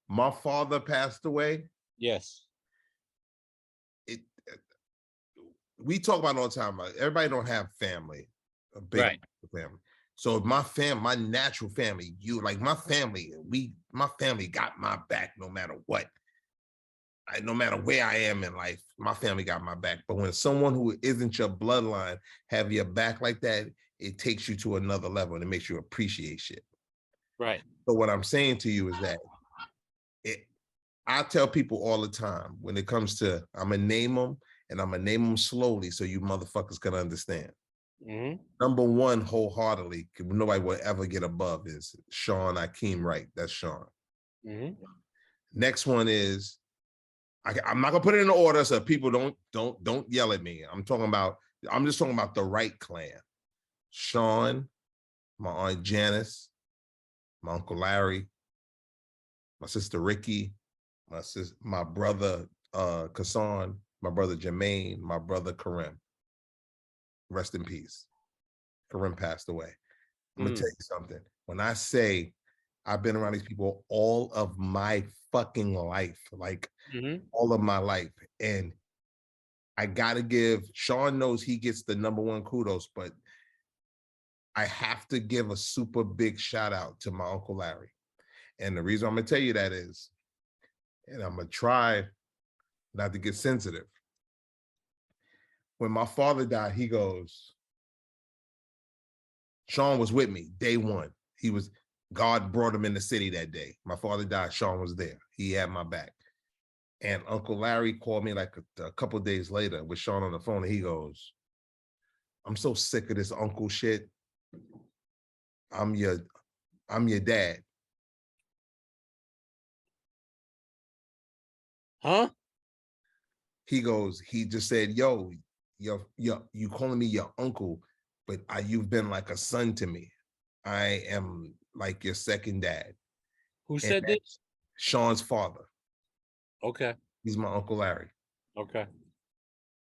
my father passed away, yes, we talk about it all the time. Everybody don't have family, a big family. So my natural family, my family got my back no matter what. No matter where I am in life, my family got my back. But when someone who isn't your bloodline have your back like that, it takes you to another level and it makes you appreciate shit. Right. So what I'm saying to you is that I tell people all the time when it comes to, I'm going to name them and I'm going to name them slowly so you motherfuckers can understand. Mm-hmm. Number one, wholeheartedly, nobody will ever get above is Sean Akeem Wright. That's Sean. Mm-hmm. Next one is, I'm not gonna put it in order so people don't yell at me. I'm just talking about the Wright clan. Sean, my Aunt Janice, my Uncle Larry, my sister Ricky, my brother Hasan, my brother Jermaine, my brother Karim. Rest in peace. Karim passed away. I'm gonna tell you something. When I say I've been around these people all of my fucking life, all of my life. And I gotta give, Sean knows he gets the number one kudos, but I have to give a super big shout out to my Uncle Larry. And the reason I'm gonna tell you that is, and I'm gonna try not to get sensitive. When my father died, he goes, Sean was with me day one. God brought him in the city that day. My father died, Sean was there. He had my back. And Uncle Larry called me like a couple of days later with Sean on the phone, and he goes, I'm so sick of this uncle shit. I'm your dad. Huh? He goes, he just said, yo, you calling me your uncle, but you've been like a son to me. I am like your second dad. Who said this? Sean's father. Okay. He's my Uncle Larry. Okay.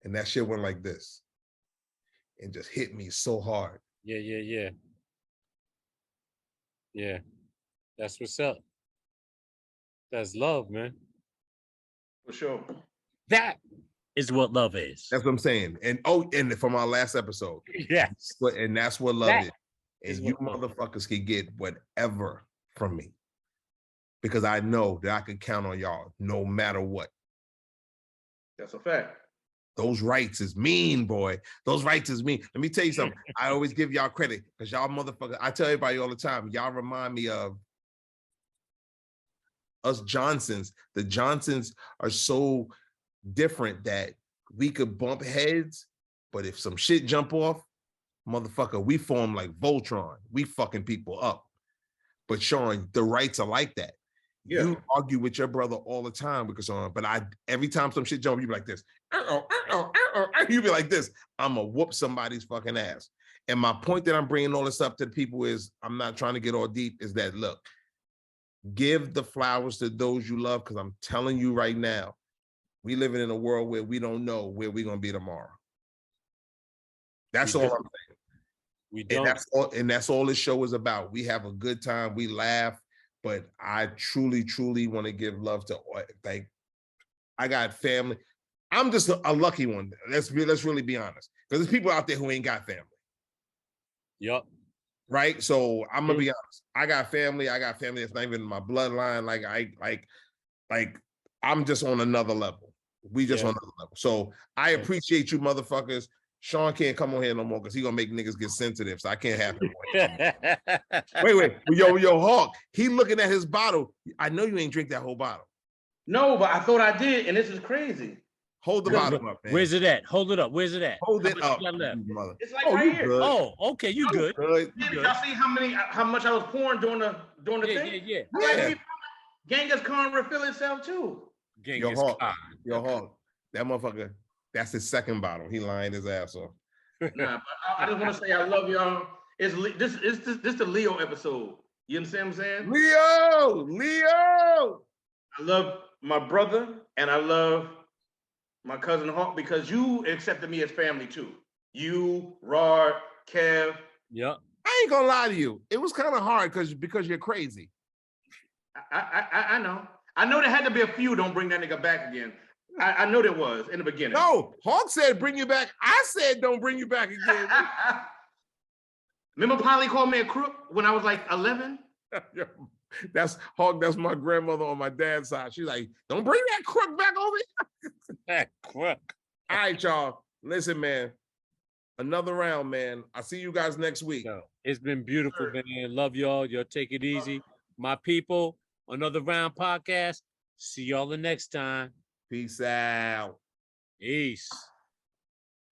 And that shit went like this. And just hit me so hard. Yeah. Yeah. That's what's up. That's love, man. For sure. That is what love is. That's what I'm saying. And from our last episode. Yes. And that's what love is. And you love motherfuckers can get whatever from me. Because I know that I can count on y'all no matter what. That's a fact. Those rights is mean, boy. Those rights is mean. Let me tell you something. I always give y'all credit because y'all motherfuckers, I tell everybody all the time, y'all remind me of us Johnsons. The Johnsons are so different that we could bump heads, but if some shit jump off, motherfucker, we form like Voltron. We fucking people up. But Sean, the rights are like that. Yeah. You argue with your brother all the time because but every time some shit jump, you be like this. You be like this. I'ma whoop somebody's fucking ass. And my point that I'm bringing all this up to the people is, I'm not trying to get all deep, is that, look, give the flowers to those you love, because I'm telling you right now, we living in a world where we don't know where we're going to be tomorrow. That's all I'm saying. We don't. And that's all this show is about. We have a good time, we laugh, but I truly, truly want to give love to, like, I got family. I'm just a lucky one. Let's really be honest, because there's people out there who ain't got family. Yep. Right. So I'm gonna be honest. I got family that's not even in my bloodline. Like I'm just on another level. We just on another level. So I appreciate you, motherfuckers. Sean can't come on here no more because he's gonna make niggas get sensitive. So I can't have him. Wait. Yo, Hawk. He looking at his bottle. I know you ain't drink that whole bottle. No, but I thought I did, and this is crazy. Hold the bottom up, man. Where's it at? Hold it up. Where's it at? Hold it up. It's like right here. Good. Oh, okay, you good. Y'all see how much I was pouring during the thing? Yeah. Genghis Khan refill itself too. Yo, Hawk. That motherfucker, that's his second bottle. He lying his ass off. Nah, but I just want to say I love y'all. This the Leo episode. You understand what I'm saying? Leo! I love my brother and I love my cousin Hawk, because you accepted me as family too. You, Rod, Kev. Yep. I ain't gonna lie to you. It was kind of hard because you're crazy. I know. I know there had to be a few. Don't bring that nigga back again. I know there was in the beginning. No, Hawk said bring you back. I said don't bring you back again. Remember Polly called me a crook when I was like 11? That's Hawk. That's my grandmother on my dad's side. She's like, don't bring that crook back over here. That crook. All right, y'all. Listen, man. Another round, man. I'll see you guys next week. It's been beautiful, man. Love y'all. Y'all take it easy. My people, another round podcast. See y'all the next time. Peace out. Peace.